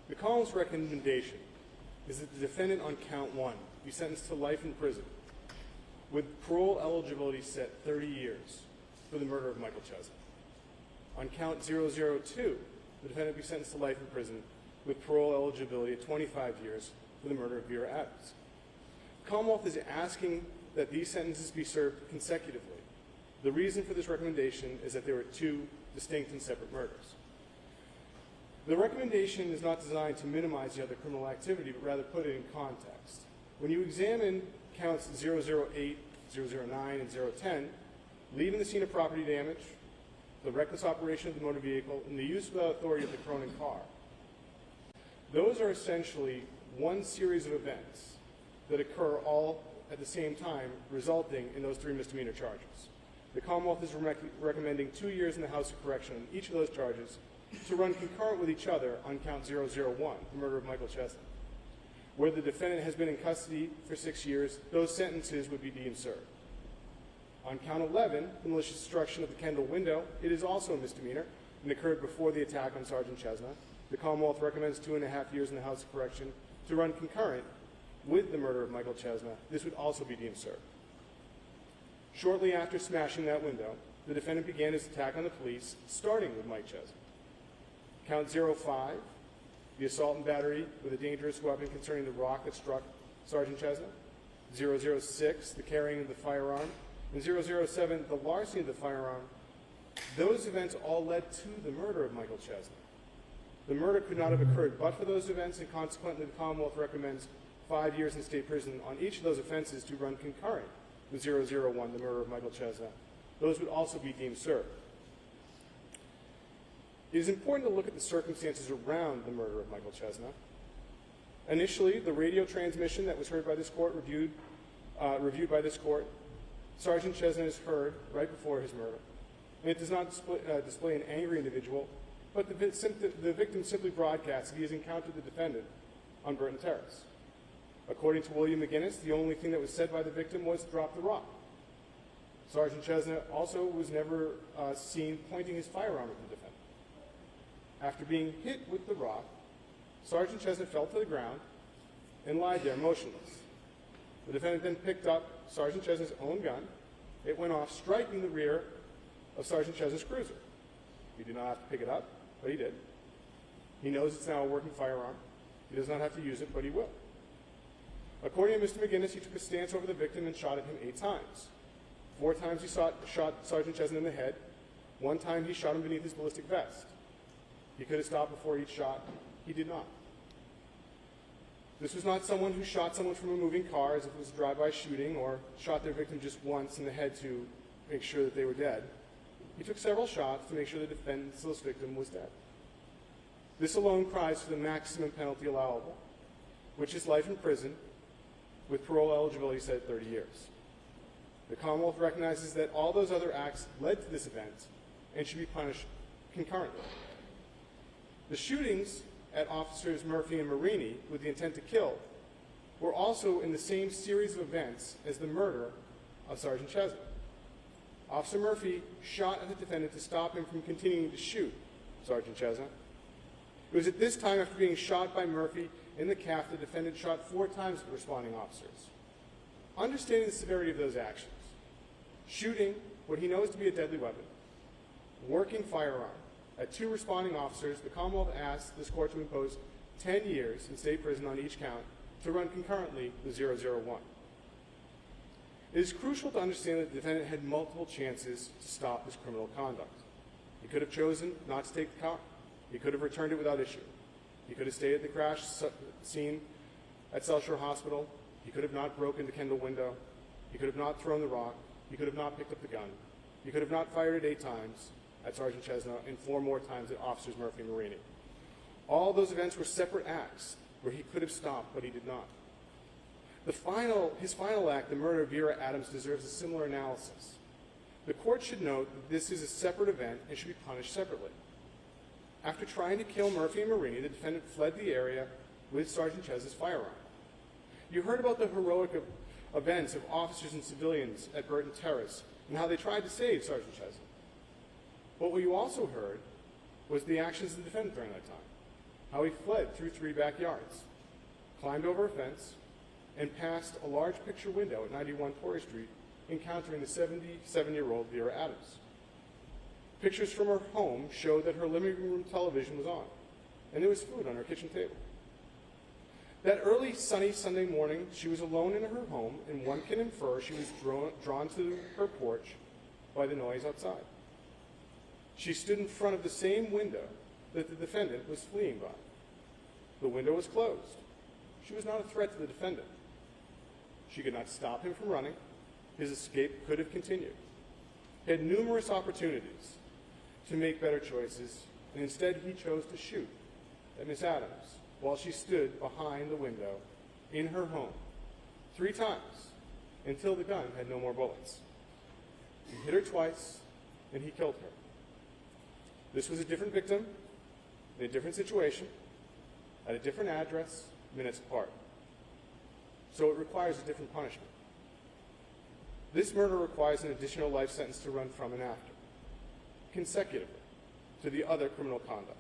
The Commonwealth's recommendation is that the defendant on count 1 be sentenced to life in prison with parole eligibility set 30 years for the murder of Michael Chesney. On count 002, the defendant be sentenced to life in prison with parole eligibility at 25 years for the murder of Vera Adams. The Commonwealth is asking that these sentences be served consecutively. The reason for this recommendation is that there were 2 distinct and separate murders. The recommendation is not designed to minimize the other criminal activity, but rather put it in context. When you examine counts 008, 009, and 010, leaving the scene of property damage, the reckless operation of the motor vehicle, and the use without authority of the Cronin car, those are essentially one series of events that occur all at the same time, resulting in those 3 misdemeanor charges. The Commonwealth is recommending 2 years in the House of Correction on each of those charges to run concurrent with each other on count 001, the murder of Michael Chesney. Where the defendant has been in custody for 6 years, those sentences would be deemed served. On count 11, the malicious destruction of the Kendall window, it is also a misdemeanor and occurred before the attack on Sergeant Chesney. The Commonwealth recommends 2.5 years in the House of Correction to run concurrent with the murder of Michael Chesney. This would also be deemed served. Shortly after smashing that window, the defendant began his attack on the police, starting with Mike Chesney. Count 05, the assault and battery with a dangerous weapon concerning the rock that struck Sergeant Chesney. 006, the carrying of the firearm. And 007, the larceny of the firearm. Those events all led to the murder of Michael Chesney. The murder could not have occurred but for those events, and consequently the Commonwealth recommends 5 years in state prison on each of those offenses to run concurrent with 001, the murder of Michael Chesney. Those would also be deemed served. It is important to look at the circumstances around the murder of Michael Chesney. Initially, the radio transmission that was heard by this court, reviewed by this court, Sergeant Chesney is heard right before his murder. And it does not display an angry individual, but the victim simply broadcasts that he has encountered the defendant on Burton Terrace. According to William McGinnis, the only thing that was said by the victim was drop the rock. Sergeant Chesney also was never seen pointing his firearm at the defendant. After being hit with the rock, Sergeant Chesney fell to the ground and lied there motionless. The defendant then picked up Sergeant Chesney's own gun. It went off, striking the rear of Sergeant Chesney's cruiser. He did not have to pick it up, but he did. He knows it's now a working firearm. He does not have to use it, but he will. According to Mr. McGinnis, he took a stance over the victim and shot at him 8 times. 4 times he shot Sergeant Chesney in the head. 1 time he shot him beneath his ballistic vest. He could have stopped before each shot. He did not. This was not someone who shot someone from a moving car as if it was a drive-by shooting or shot their victim just once in the head to make sure that they were dead. He took several shots to make sure the defenseless victim was dead. This alone cries for the maximum penalty allowable, which is life in prison with parole eligibility set at 30 years. The Commonwealth recognizes that all those other acts led to this event and should be punished concurrently. The shootings at Officers Murphy and Marini with the intent to kill were also in the same series of events as the murder of Sergeant Chesney. Officer Murphy shot at the defendant to stop him from continuing to shoot Sergeant Chesney. It was at this time, after being shot by Murphy in the calf, the defendant shot 4 times at the responding officers. Understanding the severity of those actions, shooting what he knows to be a deadly weapon, working firearm at 2 responding officers, the Commonwealth asked this court to impose 10 years in state prison on each count to run concurrently with 001. It is crucial to understand that the defendant had multiple chances to stop his criminal conduct. He could have chosen not to take the car. He could have returned it without issue. He could have stayed at the crash scene at South Shore Hospital. He could have not broken the Kendall window. He could have not thrown the rock. He could have not picked up the gun. He could have not fired it 8 times at Sergeant Chesney and 4 more times at Officers Murphy and Marini. All those events were separate acts where he could have stopped, but he did not. His final act, the murder of Vera Adams, deserves a similar analysis. The court should note that this is a separate event and should be punished separately. After trying to kill Murphy and Marini, the defendant fled the area with Sergeant Chesney's firearm. You heard about the heroic events of officers and civilians at Burton Terrace and how they tried to save Sergeant Chesney. But what you also heard was the actions of the defendant during that time. How he fled through 3 backyards, climbed over a fence, and passed a large picture window at 91 Torrey Street, encountering the 77-year-old Vera Adams. Pictures from her home showed that her living room television was on, and there was food on her kitchen table. That early sunny Sunday morning, she was alone in her home, and one can infer she was drawn to her porch by the noise outside. She stood in front of the same window that the defendant was fleeing by. The window was closed. She was not a threat to the defendant. She could not stop him from running. His escape could have continued. He had numerous opportunities to make better choices, and instead he chose to shoot at Miss Adams while she stood behind the window in her home 3 times until the gun had no more bullets. He hit her twice, and he killed her. This was a different victim, in a different situation, at a different address, minutes apart. So it requires a different punishment. This murder requires an additional life sentence to run from and after, consecutively to the other criminal conduct.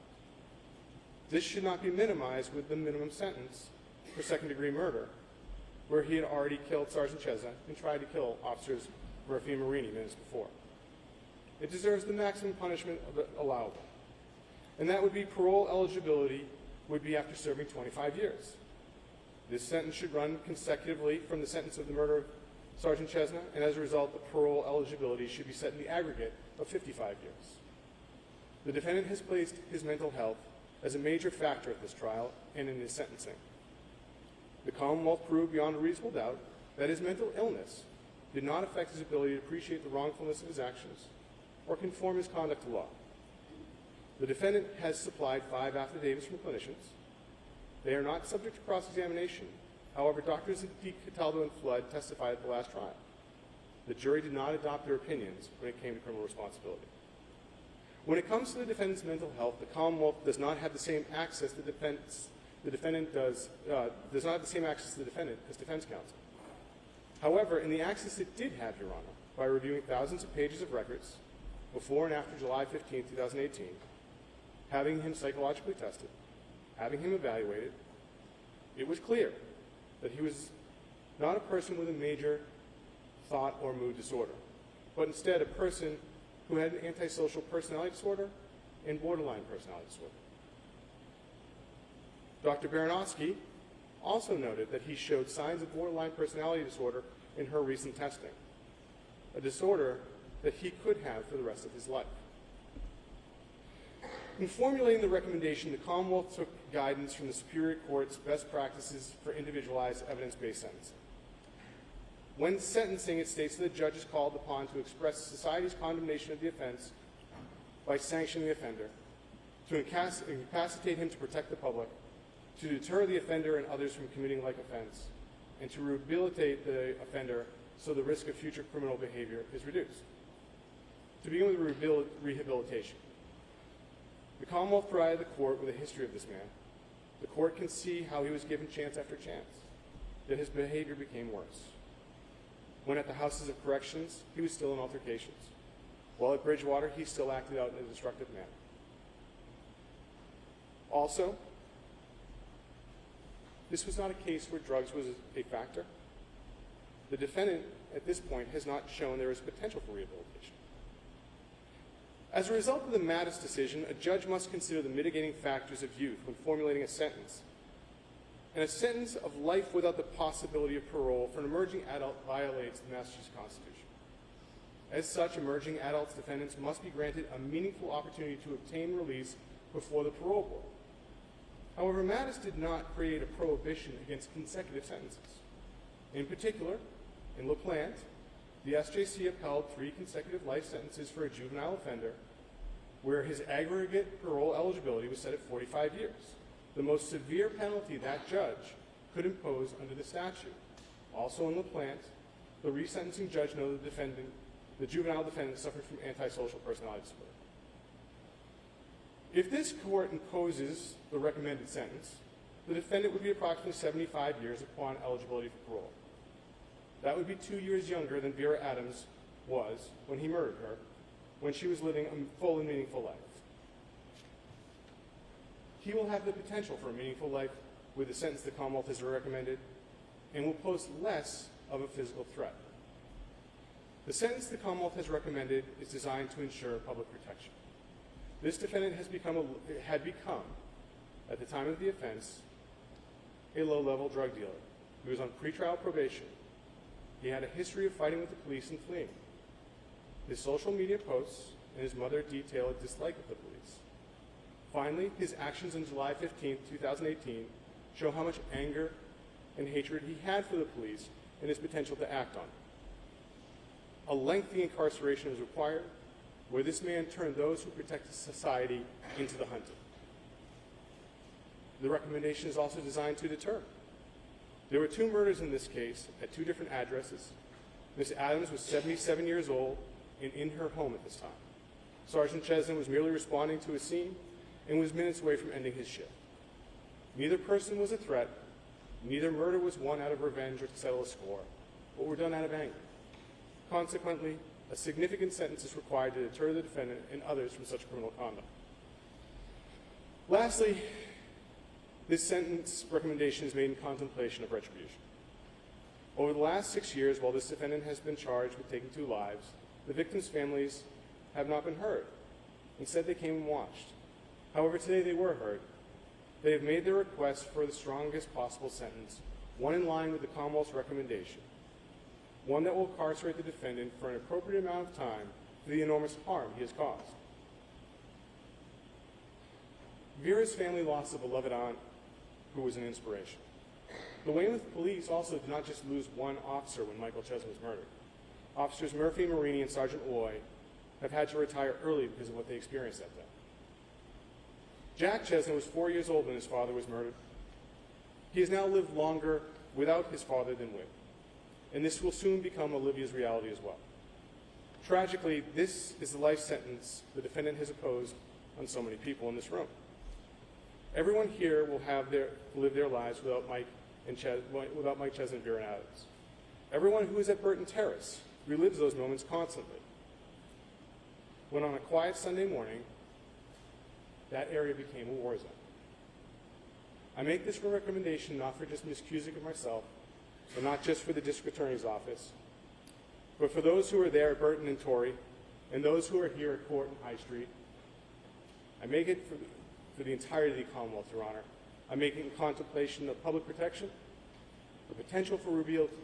This should not be minimized with the minimum sentence for second-degree murder, where he had already killed Sergeant Chesa and tried to kill officers Murphy and Marini minutes before. It deserves the maximum punishment allowable, and that would be parole eligibility would be after serving 25 years. This sentence should run consecutively from the sentence of the murder of Sergeant Chesna, and as a result, the parole eligibility should be set in the aggregate of 55 years. The defendant has placed his mental health as a major factor at this trial and in his sentencing. The Commonwealth proved beyond a reasonable doubt that his mental illness did not affect his ability to appreciate the wrongfulness of his actions or conform his conduct to law. The defendant has supplied 5 affidavits from clinicians. They are not subject to cross-examination. However, Drs. Cataldo and Flood testified at the last trial. The jury did not adopt their opinions when it came to criminal responsibility. When it comes to the defendant's mental health, the Commonwealth does not have the same access the defendant does not have the same access to the defendant as defense counsel. However, in the access it did have, Your Honor, by reviewing thousands of pages of records before and after July 15, 2018, having him psychologically tested, having him evaluated, it was clear that he was not a person with a major thought or mood disorder, but instead a person who had an antisocial personality disorder and borderline personality disorder. Dr. Baranowski also noted that he showed signs of borderline personality disorder in her recent testing, a disorder that he could have for the rest of his life. In formulating the recommendation, the Commonwealth took guidance from the Superior Court's best practices for individualized evidence-based sentencing. When sentencing, it states that the judge is called upon to express society's condemnation of the offense by sanctioning the offender, to incapacitate him to protect the public, to deter the offender and others from committing like offense, and to rehabilitate the offender so the risk of future criminal behavior is reduced. To begin with rehabilitation, the Commonwealth provided the court with a history of this man. The court can see how he was given chance after chance, yet his behavior became worse. When at the houses of corrections, he was still in altercations. While at Bridgewater, he still acted out in a destructive manner. Also, this was not a case where drugs was a factor. The defendant, at this point, has not shown there is potential for rehabilitation. As a result of the Mattis decision, a judge must consider the mitigating factors of youth when formulating a sentence. And a sentence of life without the possibility of parole for an emerging adult violates the Massachusetts Constitution. As such, emerging adults defendants must be granted a meaningful opportunity to obtain release before the parole board. However, Mattis did not create a prohibition against consecutive sentences. In particular, in LaPlante, the SJC upheld 3 consecutive life sentences for a juvenile offender where his aggregate parole eligibility was set at 45 years, the most severe penalty that judge could impose under the statute. Also in LaPlante, the resentencing judge noted the juvenile defendant suffered from antisocial personality disorder. If this court imposes the recommended sentence, the defendant would be approximately 75 years upon eligibility for parole. That would be 2 years younger than Vera Adams was when he murdered her, when she was living a full and meaningful life. he will have the potential for a meaningful life with the sentence the Commonwealth has recommended and will pose less of a physical threat. The sentence the Commonwealth has recommended is designed to ensure public protection. This defendant had become, at the time of the offense, a low-level drug dealer. He was on pretrial probation. He had a history of fighting with the police and fleeing. His social media posts and his mother detail a dislike of the police. Finally, his actions on July 15, 2018 show how much anger and hatred he had for the police and his potential to act on it. A lengthy incarceration is required, where this man turned those who protect society into the hunted. The recommendation is also designed to deter. There were 2 murders in this case at 2 different addresses. Ms. Adams was 77 years old and in her home at this time. Sergeant Chesney was merely responding to a scene and was minutes away from ending his shift. Neither person was a threat. Neither murder was won out of revenge or to settle a score, but were done out of anger. Consequently, a significant sentence is required to deter the defendant and others from such criminal conduct. Lastly, this sentence recommendation is made in contemplation of retribution. Over the last 6 years, while this defendant has been charged with taking 2 lives, the victims' families have not been heard. Instead, they came and watched. However, today they were heard. They have made their request for the strongest possible sentence, one in line with the Commonwealth's recommendation, one that will incarcerate the defendant for an appropriate amount of time for the enormous harm he has caused. Vera's family lost a beloved aunt who was an inspiration. The Weymouth police also did not just lose one officer when Michael Chesney was murdered. Officers Murphy, Marini, and Sergeant Loy have had to retire early because of what they experienced that day. Jack Chesney was 4 years old when his father was murdered. He has now lived longer without his father than with, and this will soon become Olivia's reality as well. Tragically, this is the life sentence the defendant has imposed on so many people in this room. Everyone here will live their lives without Mike Chesney and Vera Adams. Everyone who is at Burton Terrace relives those moments constantly. When on a quiet Sunday morning, that area became a war zone. I make this recommendation not for just Ms. Cusick and myself, but not just for the District Attorney's Office, but for those who are there at Burton and Torrey, and those who are here at Court and High Street. I make it for the entirety of the Commonwealth, Your Honor. I'm making a contemplation of public protection, the potential for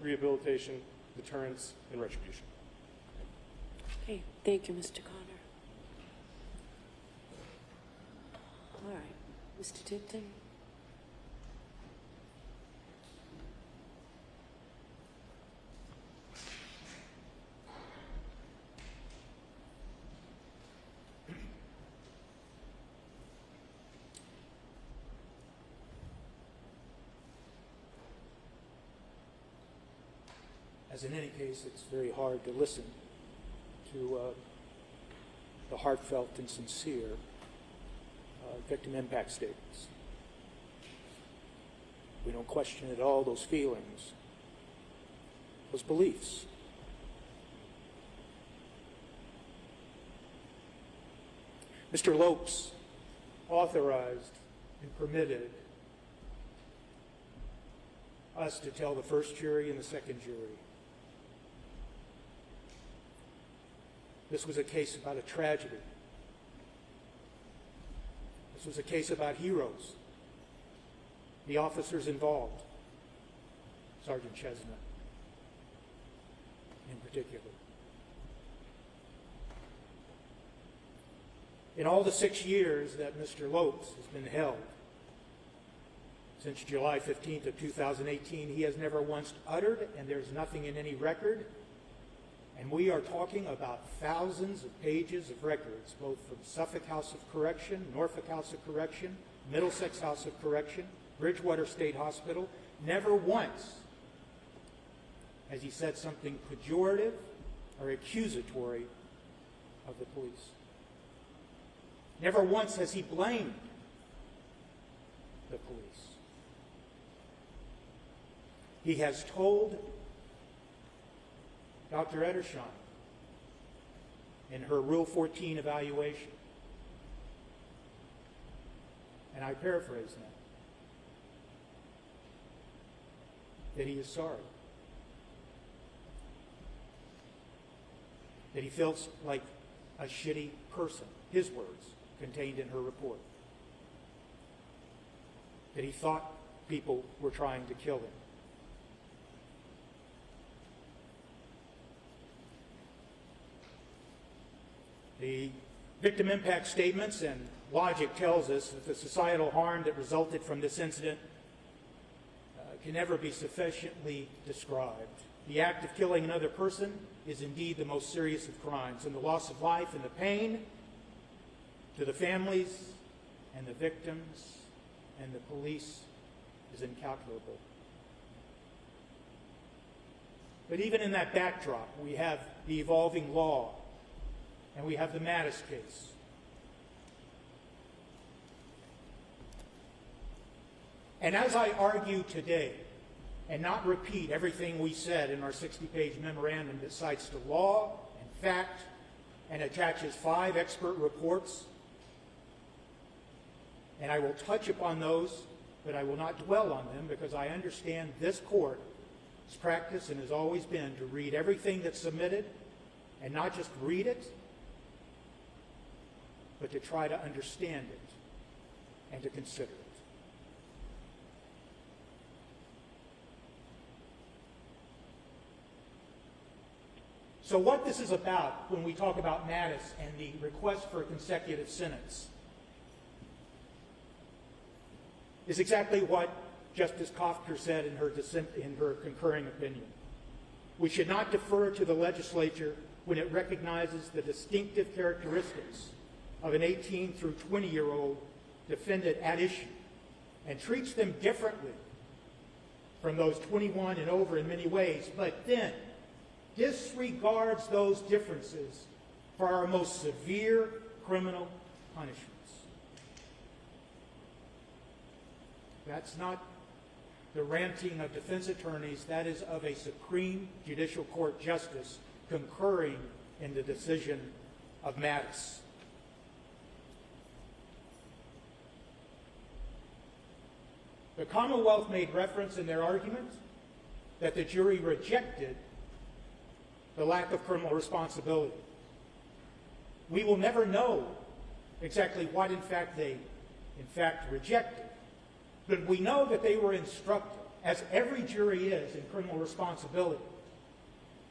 rehabilitation, deterrence, and retribution.
Okay, thank you, Mr. Connor. All right, Mr. Tipton.
As in any case, it's very hard to listen to the heartfelt and sincere victim impact statements. We don't question at all those feelings, those beliefs. Mr. Lopes authorized and permitted us to tell the first jury and the second jury. This was a case about a tragedy. This was a case about heroes, the officers involved, Sergeant Chesney in particular. In all the 6 years that Mr. Lopes has been held, since July 15th of 2018, he has never once uttered, and there's nothing in any record, and we are talking about thousands of pages of records, both from Suffolk House of Correction, Norfolk House of Correction, Middlesex House of Correction, Bridgewater State Hospital. Never once has he said something pejorative or accusatory of the police. Never once has he blamed the police. He has told Dr. Edersheim in her Rule 14 evaluation, and I paraphrase now, that he is sorry. That he feels like a shitty person, his words contained in her report. That he thought people were trying to kill him. The victim impact statements and logic tells us that the societal harm that resulted from this incident can never be sufficiently described. The act of killing another person is indeed the most serious of crimes, and the loss of life and the pain to the families and the victims and the police is incalculable. But even in that backdrop, we have the evolving law, and we have the Mattis case. And as I argue today, and not repeat everything we said in our 60-page memorandum that cites the law and fact and attaches 5 expert reports, and I will touch upon those, but I will not dwell on them because I understand this court's practice and has always been to read everything that's submitted and not just read it, but to try to understand it and to consider it. So what this is about when we talk about Mattis and the request for a consecutive sentence is exactly what Justice Kofker said in her concurring opinion. We should not defer to the legislature when it recognizes the distinctive characteristics of an 18 through 20-year-old defendant at issue and treats them differently from those 21 and over in many ways, but then disregards those differences for our most severe criminal punishments. That's not the ranting of defense attorneys. That is of a Supreme Judicial Court justice concurring in the decision of Mattis. The Commonwealth made reference in their argument that the jury rejected the lack of criminal responsibility. We will never know exactly what in fact they rejected, but we know that they were instructed, as every jury is in criminal responsibility,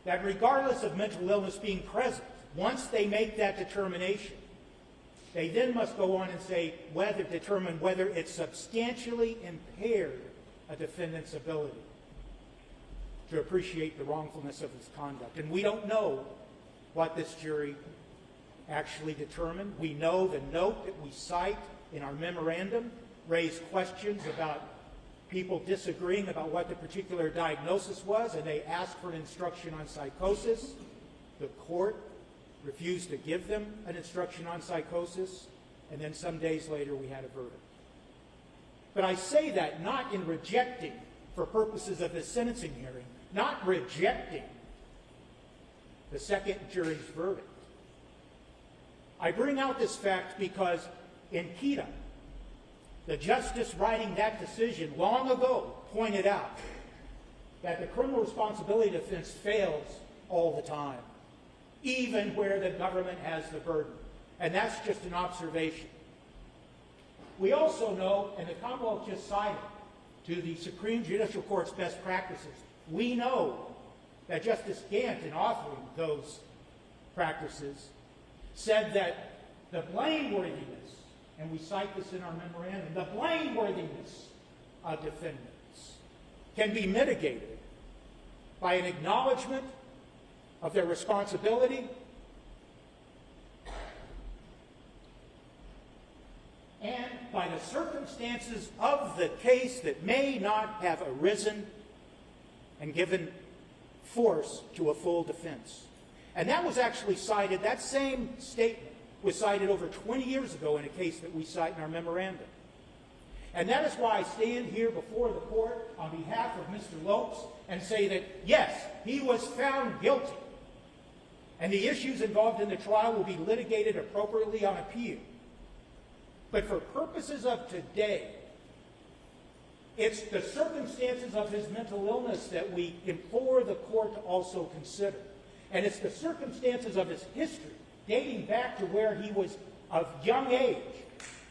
that regardless of mental illness being present, once they make that determination, they then must go on and determine whether it substantially impaired a defendant's ability to appreciate the wrongfulness of his conduct. And we don't know what this jury actually determined. We know the note that we cite in our memorandum raised questions about people disagreeing about what the particular diagnosis was, and they asked for an instruction on psychosis. The court refused to give them an instruction on psychosis, and then some days later we had a verdict. But I say that not in rejecting, for purposes of this sentencing hearing, not rejecting the second jury's verdict. I bring out this fact because in Kita, the justice writing that decision long ago pointed out that the criminal responsibility defense fails all the time, even where the government has the burden. And that's just an observation. We also know, and the Commonwealth just cited to the Supreme Judicial Court's best practices, we know that Justice Gant, in authoring those practices, said that the blameworthiness, and we cite this in our memorandum, the blameworthiness of defendants can be mitigated by an acknowledgement of their responsibility and by the circumstances of the case that may not have arisen and given force to a full defense. And that was actually cited, that same statement was cited over 20 years ago in a case that we cite in our memorandum. And that is why I stand here before the court on behalf of Mr. Lopes and say that, yes, he was found guilty. And the issues involved in the trial will be litigated appropriately on appeal. But for purposes of today, it's the circumstances of his mental illness that we implore the court to also consider. And it's the circumstances of his history, dating back to where he was of young age.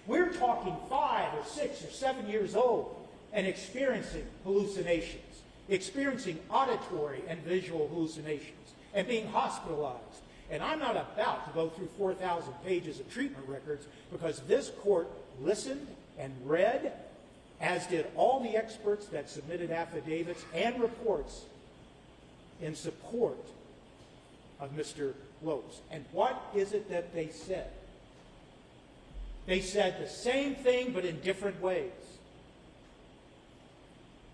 We're talking 5 or 6 or 7 years old and experiencing hallucinations, experiencing auditory and visual hallucinations, and being hospitalized. And I'm not about to go through 4,000 pages of treatment records, because this court listened and read, as did all the experts that submitted affidavits and reports in support of Mr. Lopes. And what is it that they said? They said the same thing, but in different ways.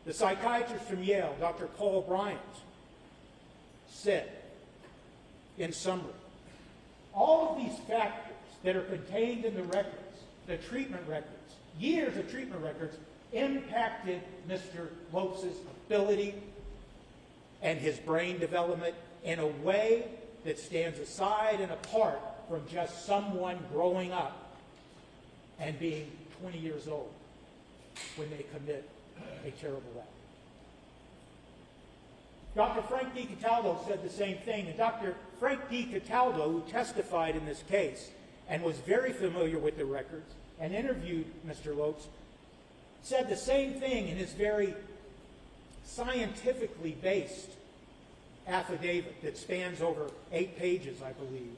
The psychiatrist from Yale, Dr. Paul Bryant, said, in summary, all of these factors that are contained in the records, the treatment records, years of treatment records, impacted Mr. Lopes' ability and his brain development in a way that stands aside and apart from just someone growing up and being 20 years old when they commit a terrible act. Dr. Frank D. Cataldo said the same thing, and Dr. Frank D. Cataldo, who testified in this case and was very familiar with the records and interviewed Mr. Lopes, said the same thing in his very scientifically based affidavit that spans over 8 pages, I believe,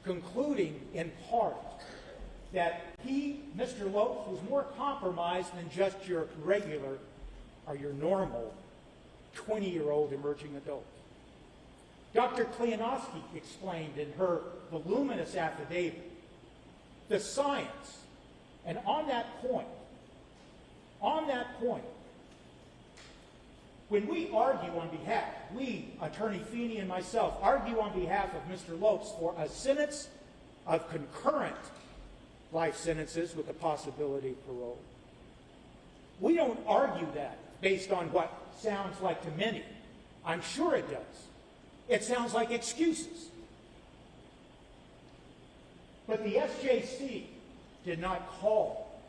concluding in part that he, Mr. Lopes, was more compromised than just your regular or your normal 20-year-old emerging adult. Dr. Kleanowski explained in her voluminous affidavit the science, and on that point, when we argue on behalf, we, Attorney Feeney and myself, argue on behalf of Mr. Lopes for a sentence of concurrent life sentences with the possibility of parole. We don't argue that based on what sounds like to many. I'm sure it does. It sounds like excuses. But the SJC did not call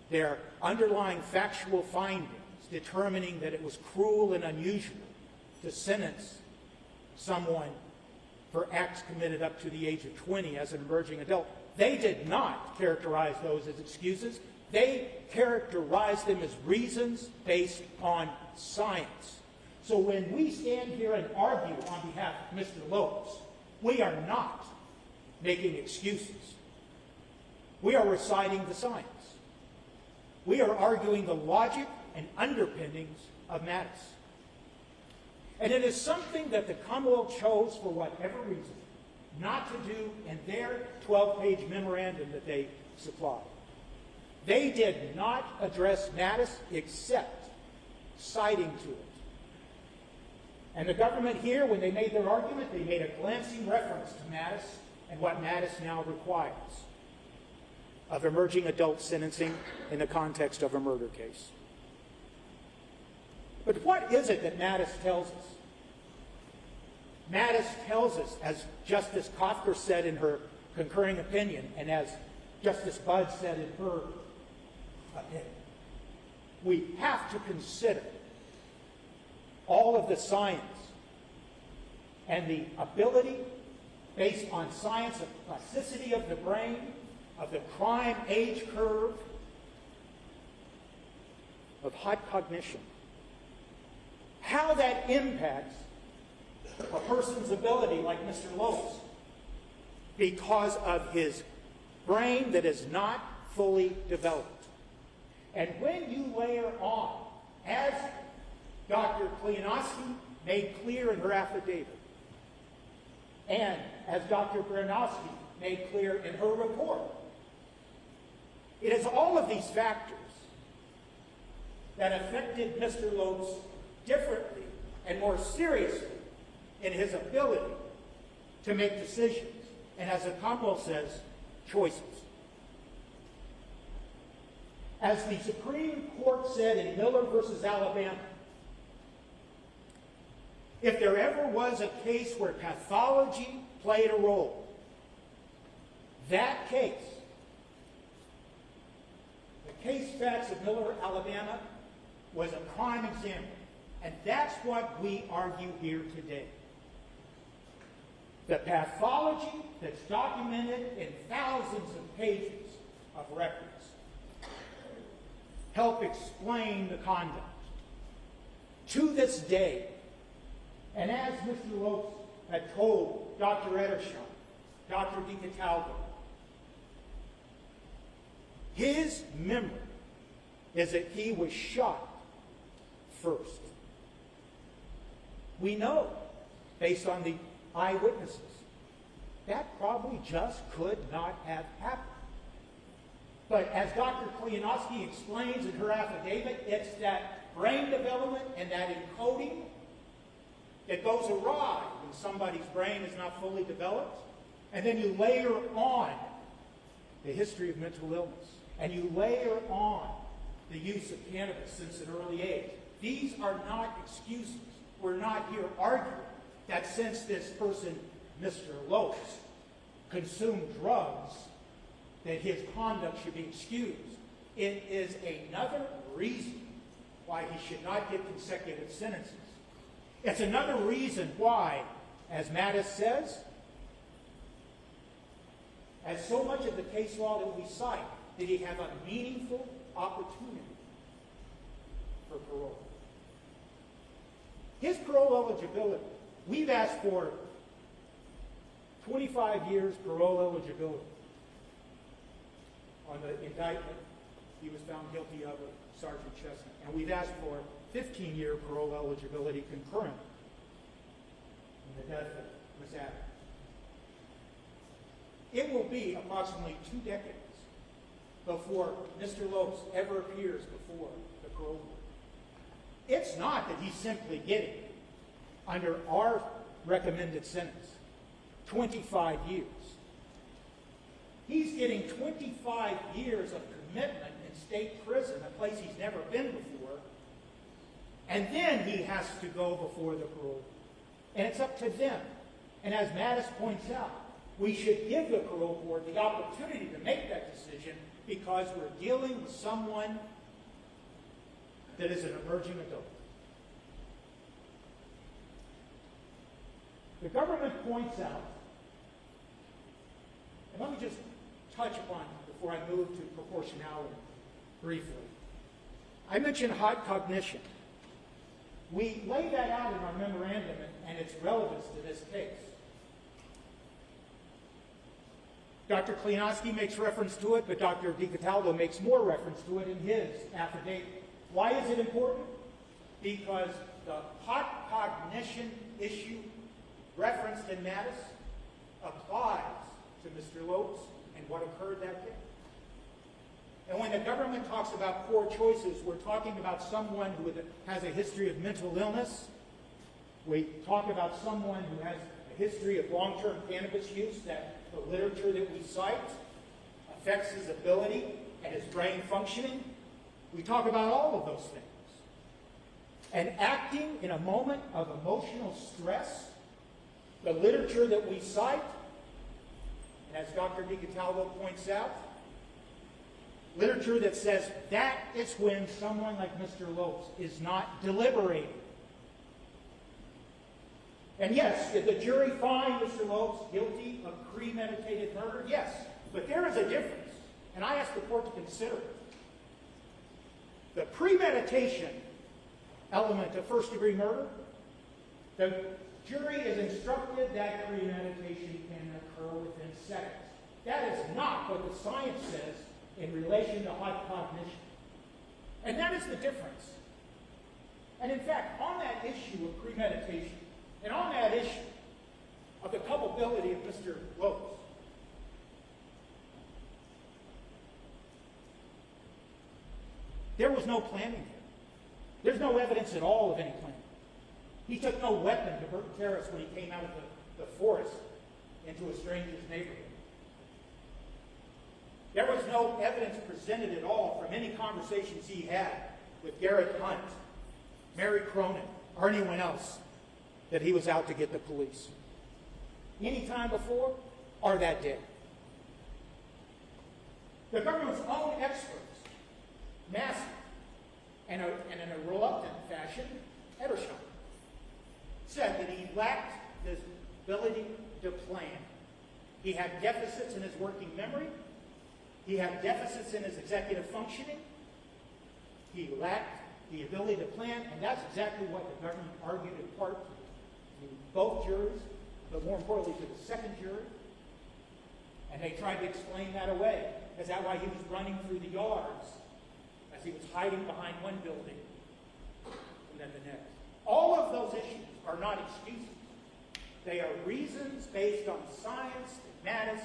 their underlying factual findings determining that it was cruel and unusual to sentence someone for acts committed up to the age of 20 as an emerging adult. They did not characterize those as excuses. They characterized them as reasons based on science. So when we stand here and argue on behalf of Mr. Lopes, we are not making excuses. We are reciting the science. We are arguing the logic and underpinnings of Mattis. And it is something that the Commonwealth chose, for whatever reason, not to do in their 12-page memorandum that they supplied. They did not address Mattis except citing to it. And the government here, when they made their argument, they made a glancing reference to Mattis and what Mattis now requires of emerging adult sentencing in the context of a murder case. But what is it that Mattis tells us? Mattis tells us, as Justice Kofker said in her concurring opinion, and as Justice Budd said in her opinion, we have to consider all of the science and the ability, based on science, of plasticity of the brain, of the crime age curve, of high cognition, how that impacts a person's ability, like Mr. Lopes, because of his brain that is not fully developed. And when you layer on, as Dr. Kleanowski made clear in her affidavit, and as Dr. Bernowski made clear in her report, it is all of these factors that affected Mr. Lopes differently and more seriously in his ability to make decisions, and as the Commonwealth says, choices. As the Supreme Court said in Miller versus Alabama, if there ever was a case where pathology played a role, that case case facts of Miller, Alabama, was a prime example. And that's what we argue here today. The pathology that's documented in thousands of pages of records help explain the conduct. To this day, and as Mr. Lopes had told Dr. Edersheim, Dr. DiCataldo, his memory is that he was shot first. We know, based on the eyewitnesses, that probably just could not have happened. But as Dr. Klianowski explains in her affidavit, it's that brain development and that encoding that goes awry when somebody's brain is not fully developed. And then you layer on the history of mental illness, and you layer on the use of cannabis since an early age. These are not excuses. We're not here arguing that since this person, Mr. Lopes, consumed drugs, that his conduct should be excused. It is another reason why he should not get consecutive sentences. It's another reason why, as Mattis says, as so much of the case law that we cite, did he have a meaningful opportunity for parole. His parole eligibility, we've asked for 25 years parole eligibility. On the indictment, he was found guilty of it, Sergeant Chestnut. And we've asked for 15-year parole eligibility concurrent in the death of Ms. Adams. It will be approximately 2 decades before Mr. Lopes ever appears before the parole board. It's not that he's simply getting, under our recommended sentence, 25 years. He's getting 25 years of commitment in state prison, a place he's never been before, and then he has to go before the parole board. And it's up to them. And as Mattis points out, we should give the parole board the opportunity to make that decision because we're dealing with someone that is an emerging adult. The government points out, and let me just touch upon before I move to proportionality briefly. I mentioned hot cognition. We lay that out in our memorandum and its relevance to this case. Dr. Klianowski makes reference to it, but Dr. DiCataldo makes more reference to it in his affidavit. Why is it important? Because the hot cognition issue referenced in Mattis applies to Mr. Lopes and what occurred that day. And when the government talks about poor choices, we're talking about someone who has a history of mental illness. We talk about someone who has a history of long-term cannabis use, that the literature that we cite affects his ability and his brain functioning. We talk about all of those things. And acting in a moment of emotional stress, the literature that we cite, and as Dr. DiCataldo points out, literature that says that is when someone like Mr. Lopes is not deliberating. And yes, did the jury find Mr. Lopes guilty of premeditated murder? Yes, but there is a difference, and I ask the court to consider it. The premeditation element of first-degree murder, the jury is instructed that premeditation can occur within seconds. That is not what the science says in relation to hot cognition. And that is the difference. And in fact, on that issue of premeditation, and on that issue of the culpability of Mr. Lopes, there was no planning here. There's no evidence at all of any planning. He took no weapon to Burton Terrace when he came out of the forest into a stranger's neighborhood. There was no evidence presented at all from any conversations he had with Garrett Hunt, Mary Cronin, or anyone else that he was out to get the police. Any time before or that day. The government's own experts massive, and in a reluctant fashion, Edersheim said that he lacked the ability to plan. He had deficits in his working memory. He had deficits in his executive functioning. He lacked the ability to plan, and that's exactly what the government argued in part to both juries, but more importantly to the second jury. And they tried to explain that away. Is that why he was running through the yards as he was hiding behind one building and then the next? All of those issues are not excuses. They are reasons based on science that Mattis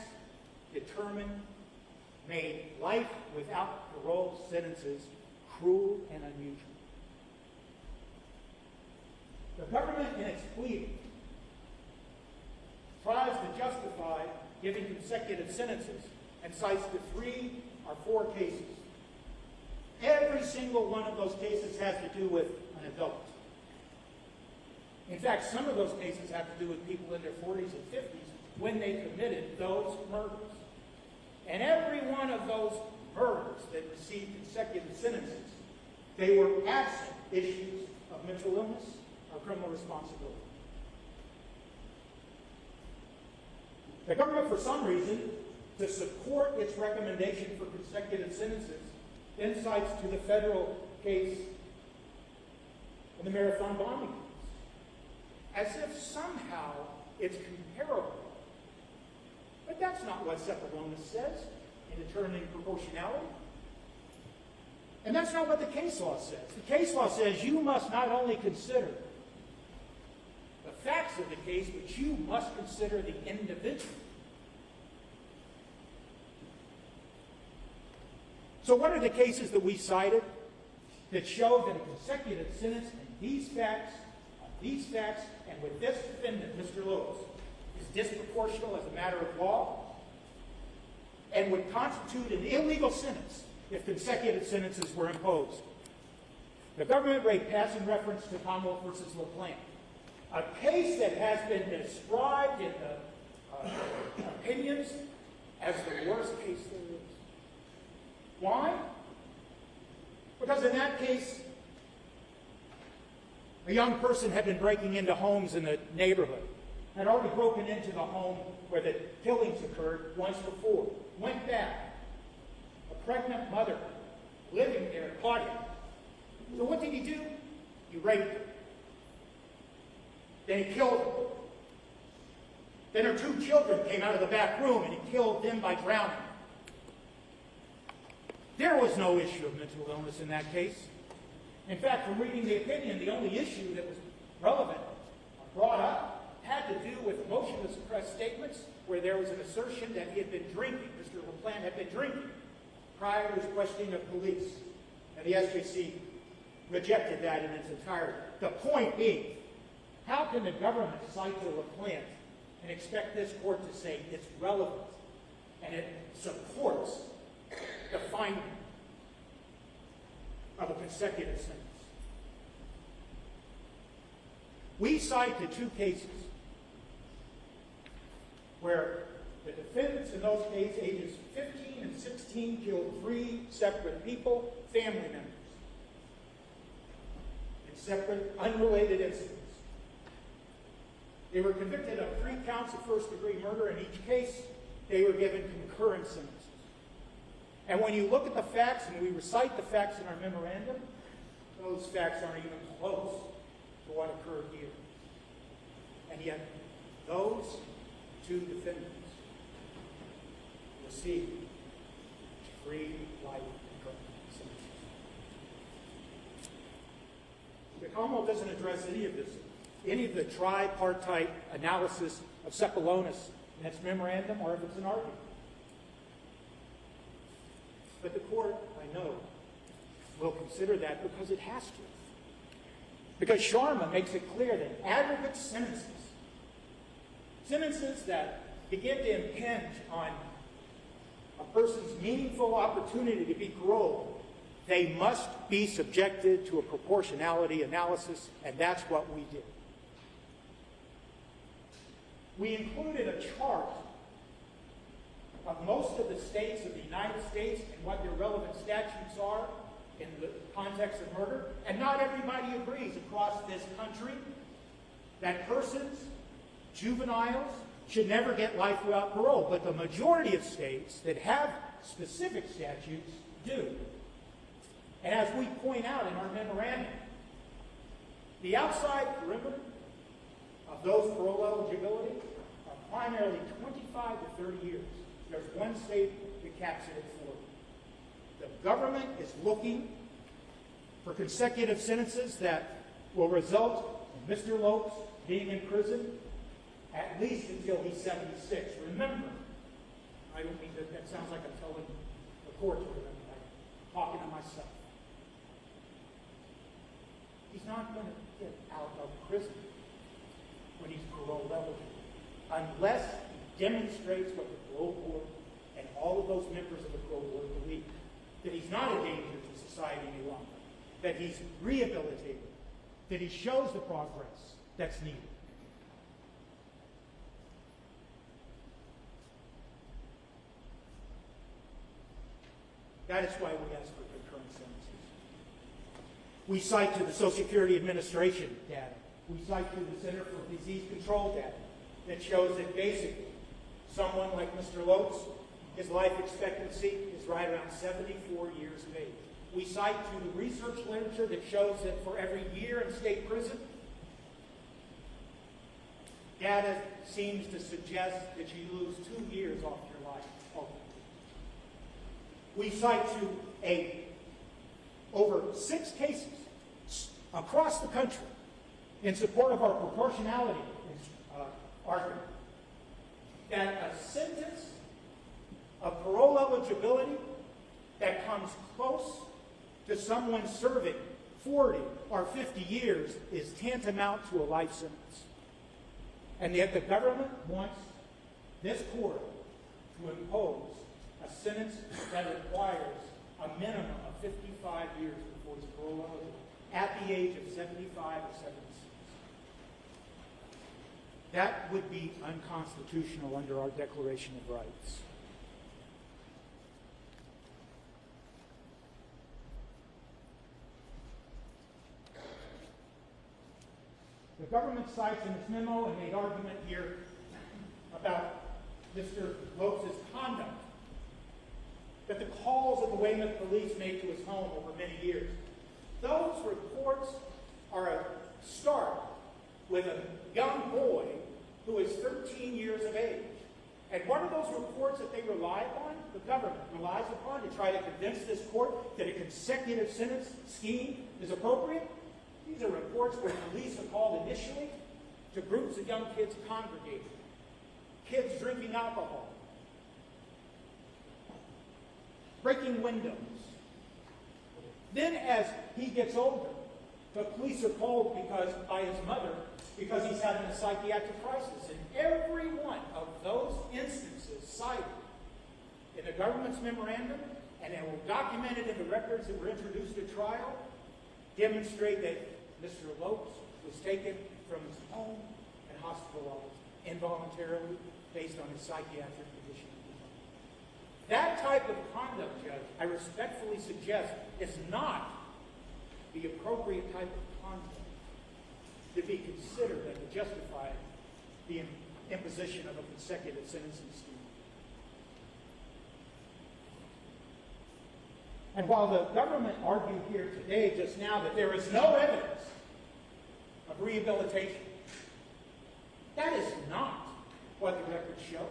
determined made life without parole sentences cruel and unusual. The government, in its pleading, tries to justify giving consecutive sentences and cites the 3 or 4 cases. Every single one of those cases has to do with an adult. In fact, some of those cases have to do with people in their 40s and 50s when they committed those murders. And every one of those murders that received consecutive sentences, they were absent issues of mental illness or criminal responsibility. The government, for some reason, to support its recommendation for consecutive sentences, then cites to the federal case in the Marathon bombing case, as if somehow it's comparable. But that's not what Cephalonus says in determining proportionality. And that's not what the case law says. The case law says you must not only consider the facts of the case, but you must consider the individual. So what are the cases that we cited that show that a consecutive sentence in these facts, and with this defendant, Mr. Lopes, is disproportional as a matter of law and would constitute an illegal sentence if consecutive sentences were imposed? The government made passing reference to Commonwealth versus LaPlante, a case that has been described in the opinions as the worst case there is. Why? Because in that case, a young person had been breaking into homes in the neighborhood, had already broken into the home where the killings occurred once before, went back. A pregnant mother living there caught him. So what did he do? He raped her. Then he killed her. Then her 2 children came out of the back room and he killed them by drowning. There was no issue of mental illness in that case. In fact, from reading the opinion, the only issue that was relevant or brought up had to do with motion to suppress statements where there was an assertion that he had been drinking, Mr. LaPlante had been drinking prior to his questioning of police. And the SJC rejected that in its entirety. The point being, how can the government cite to LaPlante and expect this court to say it's relevant and it supports the finding of a consecutive sentence? We cite the 2 cases where the defendants in those cases, ages 15 and 16, killed 3 separate people, family members, in separate, unrelated incidents. They were convicted of 3 counts of first-degree murder in each case. They were given concurrent sentences. And when you look at the facts, and we recite the facts in our memorandum, those facts aren't even close to what occurred here. And yet, those 2 defendants received 3 life concurrent sentences. The Commonwealth doesn't address any of this, any of the tripartite analysis of Cephalonus in its memorandum or if it's an argument. But the court, I know, will consider that because it has to. Because Sharma makes it clear that aggregate sentences, sentences that begin to impinge on a person's meaningful opportunity to be paroled, they must be subjected to a proportionality analysis, and that's what we did. We included a chart of most of the states of the United States and what their relevant statutes are in the context of murder, and not everybody agrees across this country that persons, juveniles, should never get life without parole. But the majority of states that have specific statutes do. And as we point out in our memorandum, the outside perimeter of those parole eligibility are primarily 25 to 30 years. There's one state that caps it at 40. The government is looking for consecutive sentences that will result in Mr. Lopes being in prison at least until he's 76. Remember, I don't mean that sounds like I'm telling the court to remember, I'm talking to myself. He's not going to get out of prison when he's parole eligible unless he demonstrates what the parole board and all of those members of the parole board believe, that he's not a danger to society any longer, that he's rehabilitated, that he shows the progress that's needed. That is why we ask for concurrent sentences. We cite to the Social Security Administration data. We cite to the Center for Disease Control data that shows that basically someone like Mr. Lopes, his life expectancy is right around 74 years of age. We cite to the research literature that shows that for every year in state prison, data seems to suggest that you lose 2 years off your life. We cite to over 6 cases across the country in support of our proportionality argument that a sentence of parole eligibility that comes close to someone serving 40 or 50 years is tantamount to a life sentence. And yet the government wants this court to impose a sentence that requires a minimum of 55 years before he's parole eligible at the age of 75 or 76. That would be unconstitutional under our Declaration of Rights. The government cites in its memo and made argument here about Mr. Lopes' conduct, that the calls of the Weymouth police made to his home over many years. Those reports are a start with a young boy who is 13 years of age. And what are those reports that they rely upon? The government relies upon to try to convince this court that a consecutive sentence scheme is appropriate? These are reports where police are called initially to groups of young kids congregating, kids drinking alcohol, breaking windows. Then as he gets older, the police are called by his mother because he's having a psychiatric crisis. And every one of those instances cited in the government's memorandum, and they were documented in the records that were introduced at trial, demonstrate that Mr. Lopes was taken from his home and hospitalized involuntarily based on his psychiatric condition. That type of conduct, Judge, I respectfully suggest, is not the appropriate type of conduct to be considered and to justify the imposition of a consecutive sentencing scheme. And while the government argued here today, just now, that there is no evidence of rehabilitation, that is not what the records show.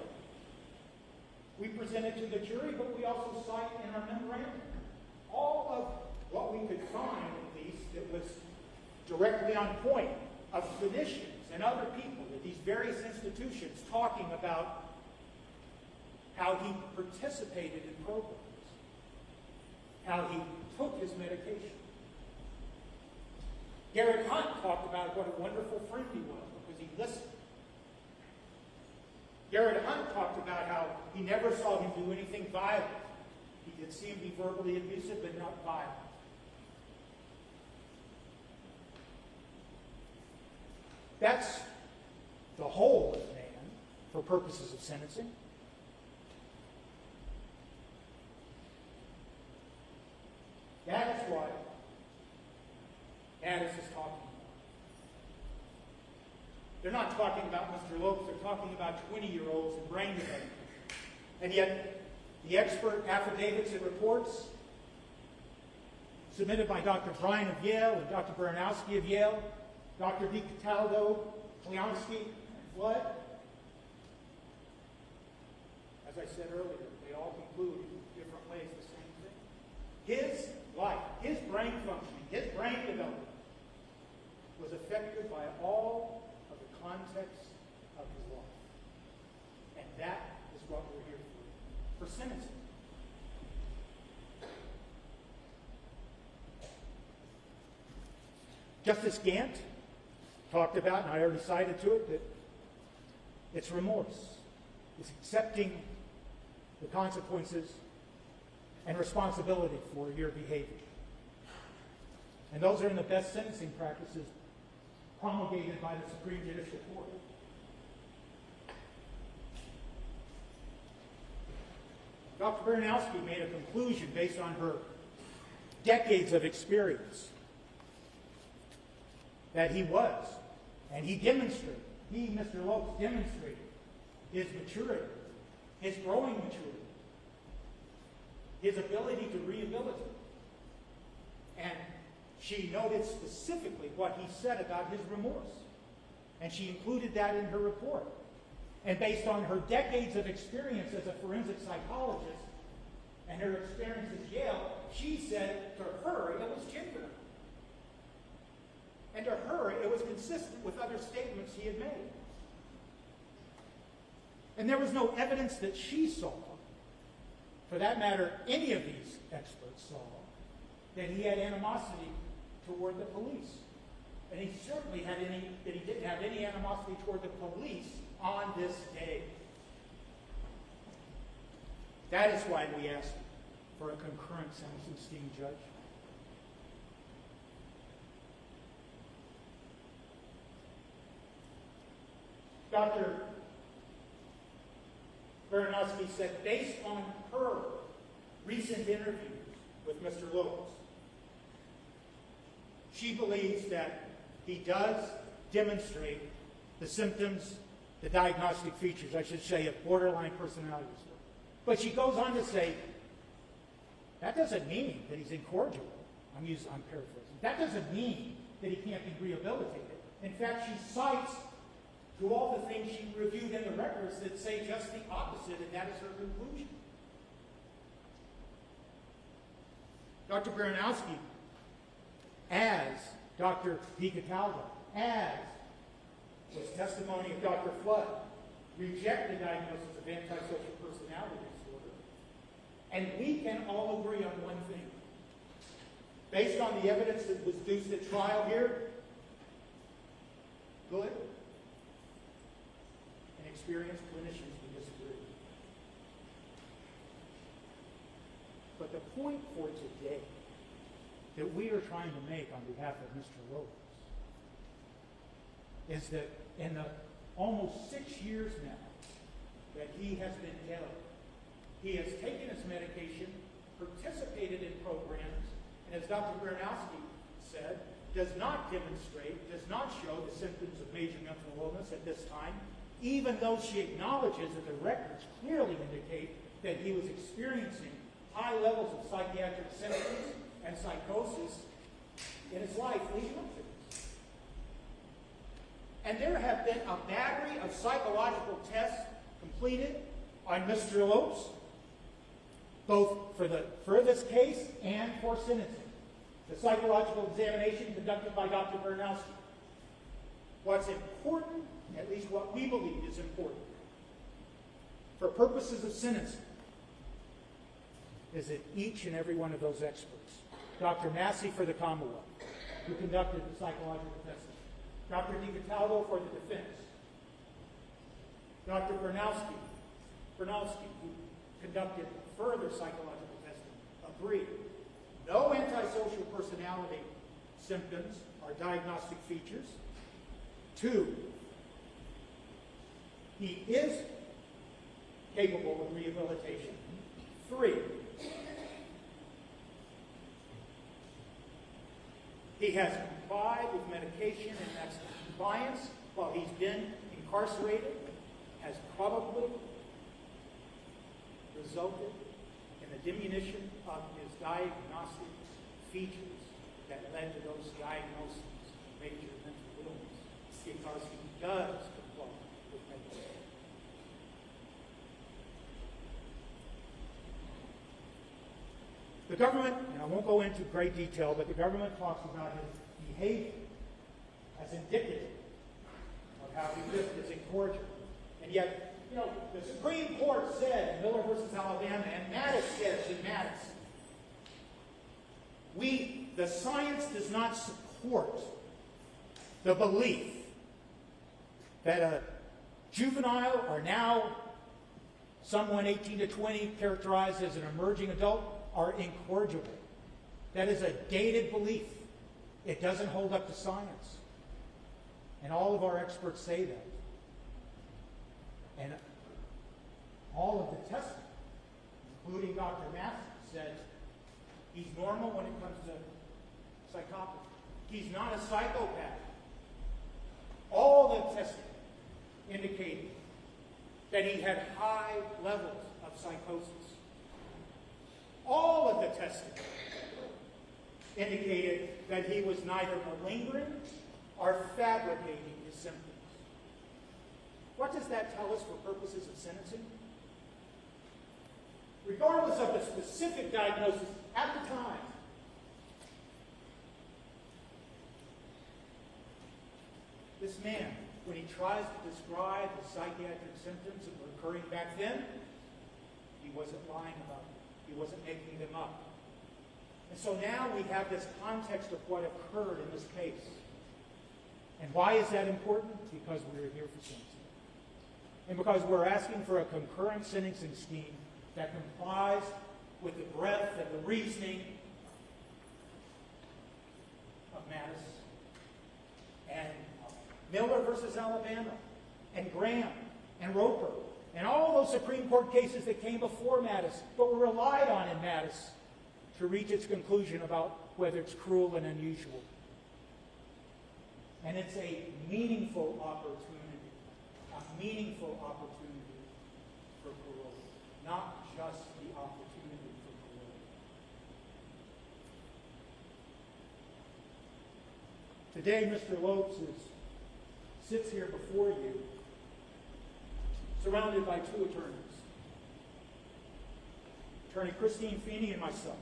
We presented to the jury, but we also cite in our memorandum all of what we could find, at least, that was directly on point, of clinicians and other people at these various institutions talking about how he participated in programs, how he took his medication. Garrett Hunt talked about what a wonderful friend he was because he listened. Garrett Hunt talked about how he never saw him do anything violent. He did see him be verbally abusive, but not violent. That's the whole of man for purposes of sentencing. That is why talking about 20-year-olds and brain development. And yet, the expert affidavits and reports submitted by Dr. Bryan of Yale and Dr. Baranowski of Yale, Dr. DiCataldo, Cleonsky, and Flood, as I said earlier, they all conclude in different ways the same thing. His life, his brain functioning, his brain development was affected by all of the context of his life. And that is what we're here for sentencing. Justice Gant talked about, and I already cited to it, that it's remorse. It's accepting the consequences and responsibility for your behavior. And those are in the best sentencing practices promulgated by the Supreme Judicial Court. Dr. Baranowski made a conclusion based on her decades of experience that he was, and he demonstrated, he, Mr. Lopes, demonstrated his maturity, his growing maturity, his ability to rehabilitate. And she noted specifically what he said about his remorse. And she included that in her report. And based on her decades of experience as a forensic psychologist and her experience at Yale, she said to her it was genuine. And to her it was consistent with other statements he had made. And there was no evidence that she saw, for that matter, any of these experts saw, that he had animosity toward the police. And he certainly didn't have any animosity toward the police on this day. That is why we asked for a concurrent sentencing, esteemed judge. Dr. Baranowski said, based on her recent interviews with Mr. Lopes, she believes that he does demonstrate the symptoms, the diagnostic features, I should say, of borderline personality disorder. But she goes on to say, that doesn't mean that he's incorrigible. I'm paraphrasing. That doesn't mean that he can't be rehabilitated. In fact, she cites to all the things she reviewed in the records that say just the opposite, and that is her conclusion. Dr. Baranowski, as Dr. DiCataldo, as was testimony of Dr. Flood, reject the diagnosis of antisocial personality disorder. And we can all agree on one thing. Based on the evidence that was deduced at trial here, good and experienced clinicians would disagree. But the point for today that we are trying to make on behalf of Mr. Lopes is that in the almost 6 years now that he has been ill, he has taken his medication, participated in programs, and as Dr. Baranowski said, does not demonstrate, does not show the symptoms of major mental illness at this time, even though she acknowledges that the records clearly indicate that he was experiencing high levels of psychiatric symptoms and psychosis in his life leading up to this. And there have been a battery of psychological tests completed on Mr. Lopes, both for this case and for sentencing. The psychological examination conducted by Dr. Baranowski. What's important, at least what we believe is important, for purposes of sentencing, is that each and every one of those experts, Dr. Massey for the Commonwealth, who conducted the psychological testing, Dr. DiCataldo for the defense, Dr. Baranowski, who conducted further psychological testing, agreed. No antisocial personality symptoms or diagnostic features. 2, he is capable of rehabilitation. 3, he has complied with medication and that's compliance while he's been incarcerated. resulted in the diminution of his diagnostic features that led to those diagnoses of major mental illness, because he does comply with mental illness. The government, and I won't go into great detail, but the government talks about his behavior as indicative of how he lived as incorrigible. And yet, the Supreme Court said in Miller versus Alabama, and Mattis says in Mattis, the science does not support the belief that a juvenile or now someone 18 to 20 characterized as an emerging adult are incorrigible. That is a dated belief. It doesn't hold up to science. And all of our experts say that. And all of the testing, including Dr. Massey, said he's normal when it comes to psychopathy. He's not a psychopath. All the testing indicated that he had high levels of psychosis. All of the testing indicated that he was neither malingering or fabricating his symptoms. What does that tell us for purposes of sentencing? Regardless of the specific diagnosis at the time, this man, when he tries to describe the psychiatric symptoms that were occurring back then, he wasn't lying about them. He wasn't making them up. And so now we have this context of what occurred in this case. And why is that important? Because we're here for sentencing. And because we're asking for a concurrent sentencing scheme that complies with the breadth and the reasoning of Mattis and Miller versus Alabama and Graham and Roper and all those Supreme Court cases that came before Mattis, but were relied on in Mattis to reach its conclusion about whether it's cruel and unusual. And it's a meaningful opportunity for parole, not just the opportunity for parole. Today, Mr. Lopes sits here before you, surrounded by two attorneys, Attorney Christine Feeney and myself.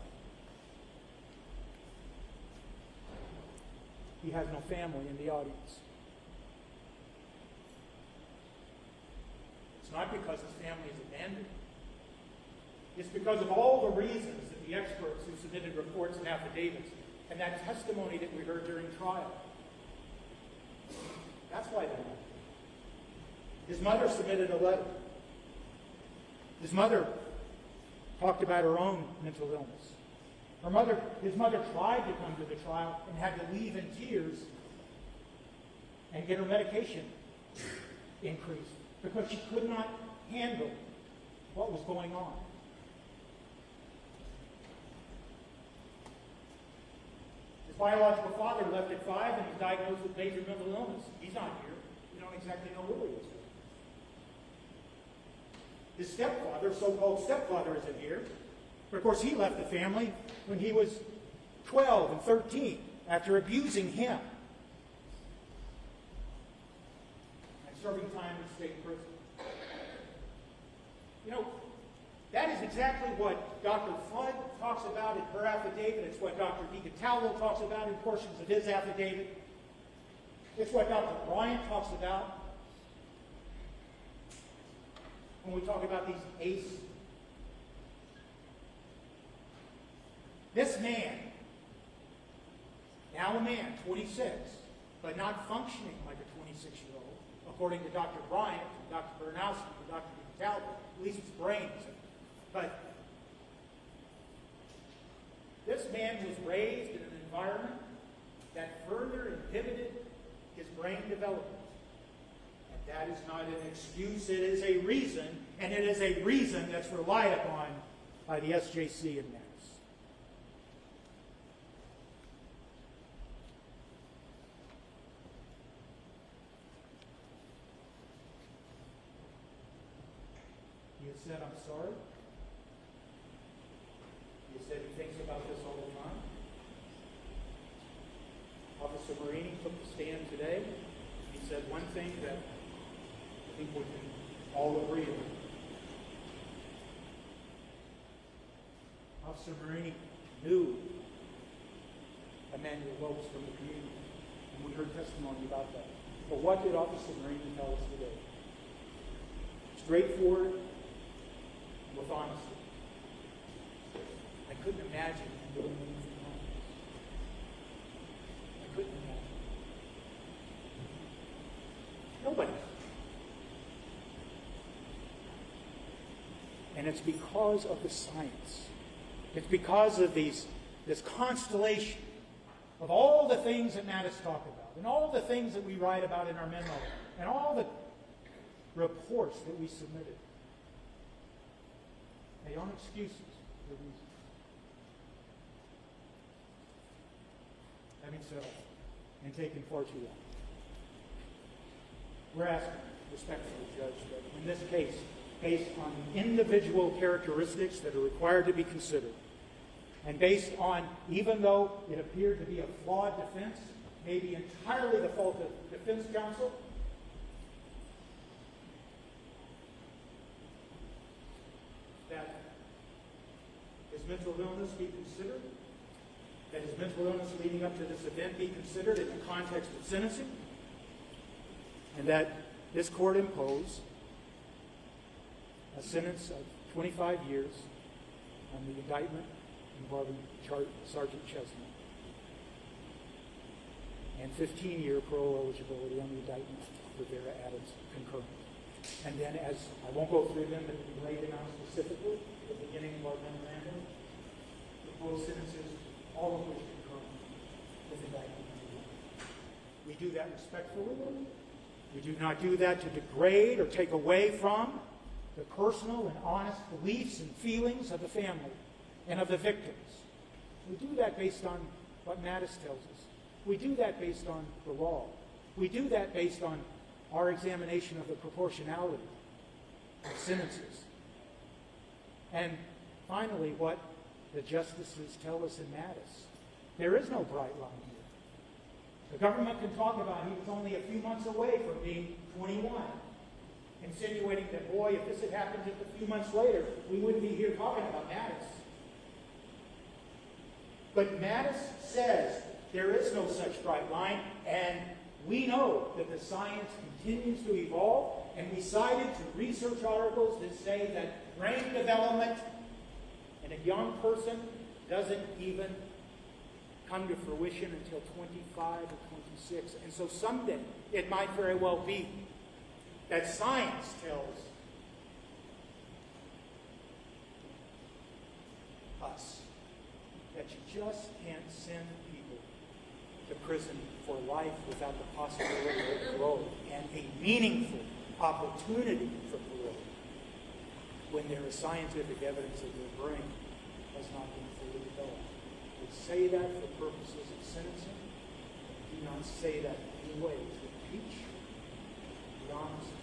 He has no family in the audience. It's not because his family is abandoned. It's because of all the reasons that the experts who submitted reports and affidavits and that testimony that we heard during trial. That's why they're not. His mother submitted a letter. His mother talked about her own mental illness. His mother tried to come to the trial and had to leave in tears and get her medication increased because she could not handle what was going on. His biological father left at 5 and he's diagnosed with major mental illness. He's not here. We don't exactly know who he is. His stepfather, so-called stepfather, isn't here. But of course, he left the family when he was 12 and 13 after abusing him and serving time in state prison. That is exactly what Dr. Flood talks about in her affidavit. It's what Dr. DiCatallo talks about in portions of his affidavit. It's what Dr. Bryant talks about when we talk about these ACE. This man, now a man, 26, but not functioning like a 26-year-old, according to Dr. Bryant, to Dr. Bernowski, to Dr. DiCatallo, at least his brain isn't. But this man was raised in an environment that further inhibited his brain development. And that is not an excuse, it is a reason, and it is a reason that's relied upon by the SJC and Mattis. He has said, "I'm sorry." He said he thinks about this all the time. Officer Marini took the stand today. He said one thing that I think we can all agree on. Officer Marini knew Emmanuel Lopes from the community, and we heard testimony about that. But what did Officer Marini tell us today? Straightforward, with honesty. I couldn't imagine doing anything like this. I couldn't imagine. Nobody. And it's because of the science. It's because of this constellation of all the things that Mattis talked about, and all the things that we write about in our memo, and all the reports that we submitted. They aren't excuses for reasons. Having said all, and taken far too long, we're asking, respectfully, Judge, that in this case, based on the individual characteristics that are required to be considered, and based on, even though it appeared to be a flawed defense, maybe entirely the fault of defense counsel, that his mental illness be considered, that his mental illness leading up to this event be considered in the context of sentencing, and that this court impose a sentence of 25 years on the indictment involving Sergeant Chestnut, and 15-year parole eligibility on the indictment for Vera Adams concurrent. And then, as I won't go through them, but we laid them out specifically at the beginning of our memorandum, proposed sentences, all of which concur with indictment. We do that respectfully. We do not do that to degrade or take away from the personal and honest beliefs and feelings of the family and of the victims. We do that based on what Mattis tells us. We do that based on the law. We do that based on our examination of the proportionality of sentences. And finally, what the justices tell us in Mattis. There is no bright line here. The government can talk about he was only a few months away from being 21, insinuating that, boy, if this had happened just a few months later, we wouldn't be here talking about Mattis. But Mattis says there is no such bright line, and we know that the science continues to evolve, and we cited to research articles that say that brain development in a young person doesn't even come to fruition until 25 or 26. And so someday it might very well be that science tells us that you just can't send people to prison for life without the possibility of parole and a meaningful opportunity for parole when there is scientific evidence that their brain has not been fully developed. We say that for purposes of sentencing. We do not say that in any way to impeach, be honest,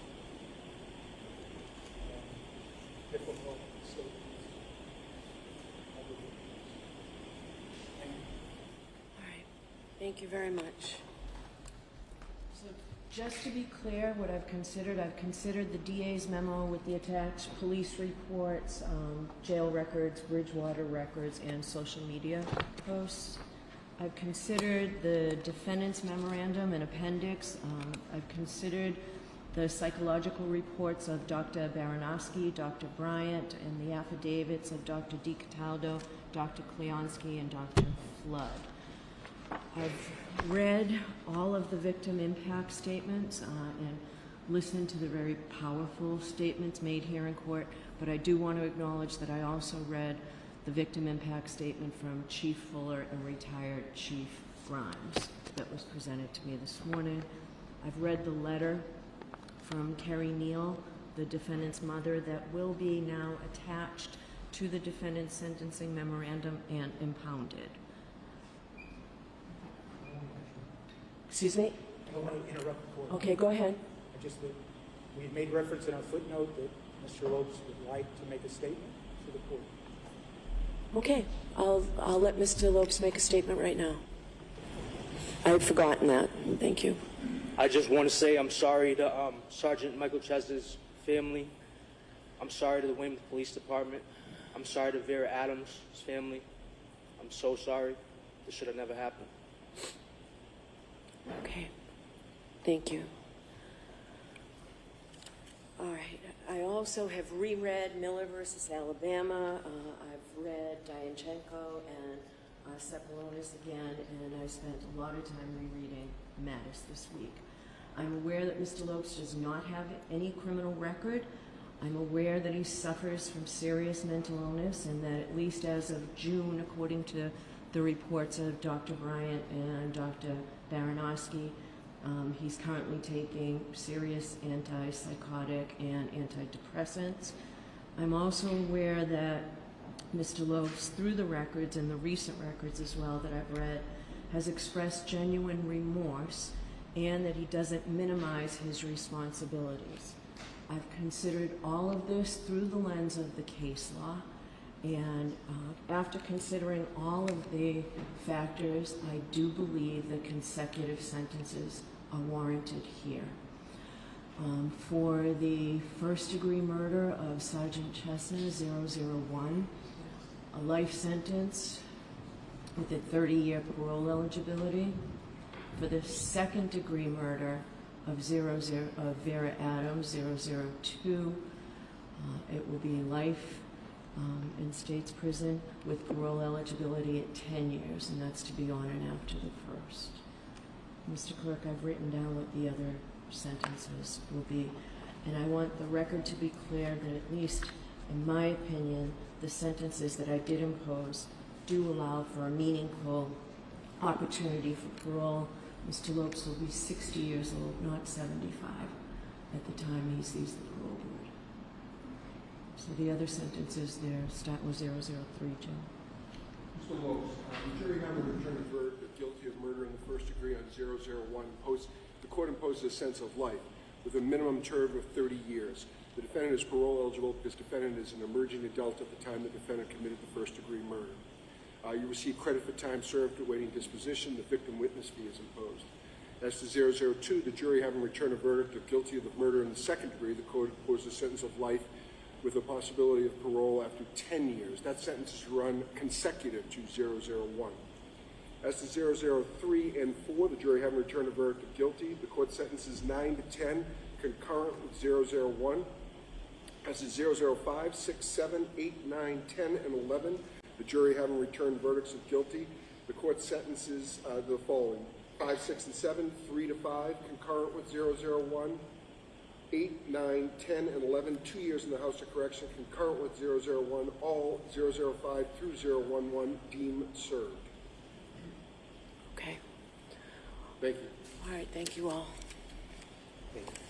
and difficult statements of the victims. Thank you.
All right. Thank you very much.
So just to be clear, what I've considered the DA's memo with the attached police reports, jail records, Bridgewater records, and social media posts. I've considered the defendant's memorandum and appendix. I've considered the psychological reports of Dr. Baranowski, Dr. Bryant, and the affidavits of Dr. DiCataldo, Dr. Kleonsky, and Dr. Flood. I've read all of the victim impact statements and listened to the very powerful statements made here in court, but I do want to acknowledge that I also read the victim impact statement from Chief Fuller and retired Chief Grimes that was presented to me this morning. I've read the letter from Kerry Neal, the defendant's mother, that will be now attached to the defendant's sentencing memorandum and impounded.
Excuse me?
I don't want to interrupt the court.
Okay, go ahead.
We had made reference in our footnote that Mr. Lopes would like to make a statement to the court.
Okay, I'll let Mr. Lopes make a statement right now. I had forgotten that. Thank you.
I just want to say I'm sorry to Sergeant Michael Ches's family. I'm sorry to the Weymouth Police Department. I'm sorry to Vera Adams' family. I'm so sorry. This should have never happened.
Okay. Thank you. All right. I also have reread Miller versus Alabama. I've read Dianchenko and Sepalonis again, and I spent a lot of time rereading Mattis this week. I'm aware that Mr. Lopes does not have any criminal record. I'm aware that he suffers from serious mental illness, and that at least as of June, according to the reports of Dr. Bryant and Dr. Baranowski, he's currently taking serious antipsychotic and antidepressants. I'm also aware that Mr. Lopes, through the records and the recent records as well that I've read, has expressed genuine remorse and that he doesn't minimize his responsibilities. I've considered all of this through the lens of the case law, and after considering all of the factors, I do believe that consecutive sentences are warranted here. For the first-degree murder of Sergeant Chesna, 001, a life sentence with a 30-year parole eligibility. For the second-degree murder of Vera Adams, 002, it will be life in state's prison with parole eligibility at 10 years, and that's to be on and after the first. Mr. Clerk, I've written down what the other sentences will be, and I want the record to be clear that at least, in my opinion, the sentences that I did impose do allow for a meaningful opportunity for parole. Mr. Lopes will be 60 years old, not 75, at the time he sees the parole board. So the other sentences there start with 003, Jim.
Mr. Lopes, the jury having returned a verdict of guilty of murder in the first degree on 001, the court imposes a sentence of life with a minimum term of 30 years. The defendant is parole eligible because the defendant is an emerging adult at the time the defendant committed the first-degree murder. You receive credit for time served awaiting disposition. The victim witness fee is imposed. As to 002, the jury having returned a verdict of guilty of the murder in the second degree, the court imposes a sentence of life with a possibility of parole after 10 years. That sentence is run consecutive to 001. As to 003 and 4, the jury having returned a verdict of guilty, the court sentences 9 to 10 concurrent with 001. As to 005, 6, 7, 8, 9, 10, and 11, the jury having returned verdicts of guilty, the court sentences the following: 5, 6, and 7, 3 to 5, concurrent with 001, 8, 9, 10, and 11, 2 years in the House of Correction, concurrent with 001, all 005 through 011 deemed served.
Okay.
Thank you.
All right, thank you all.
Thank you.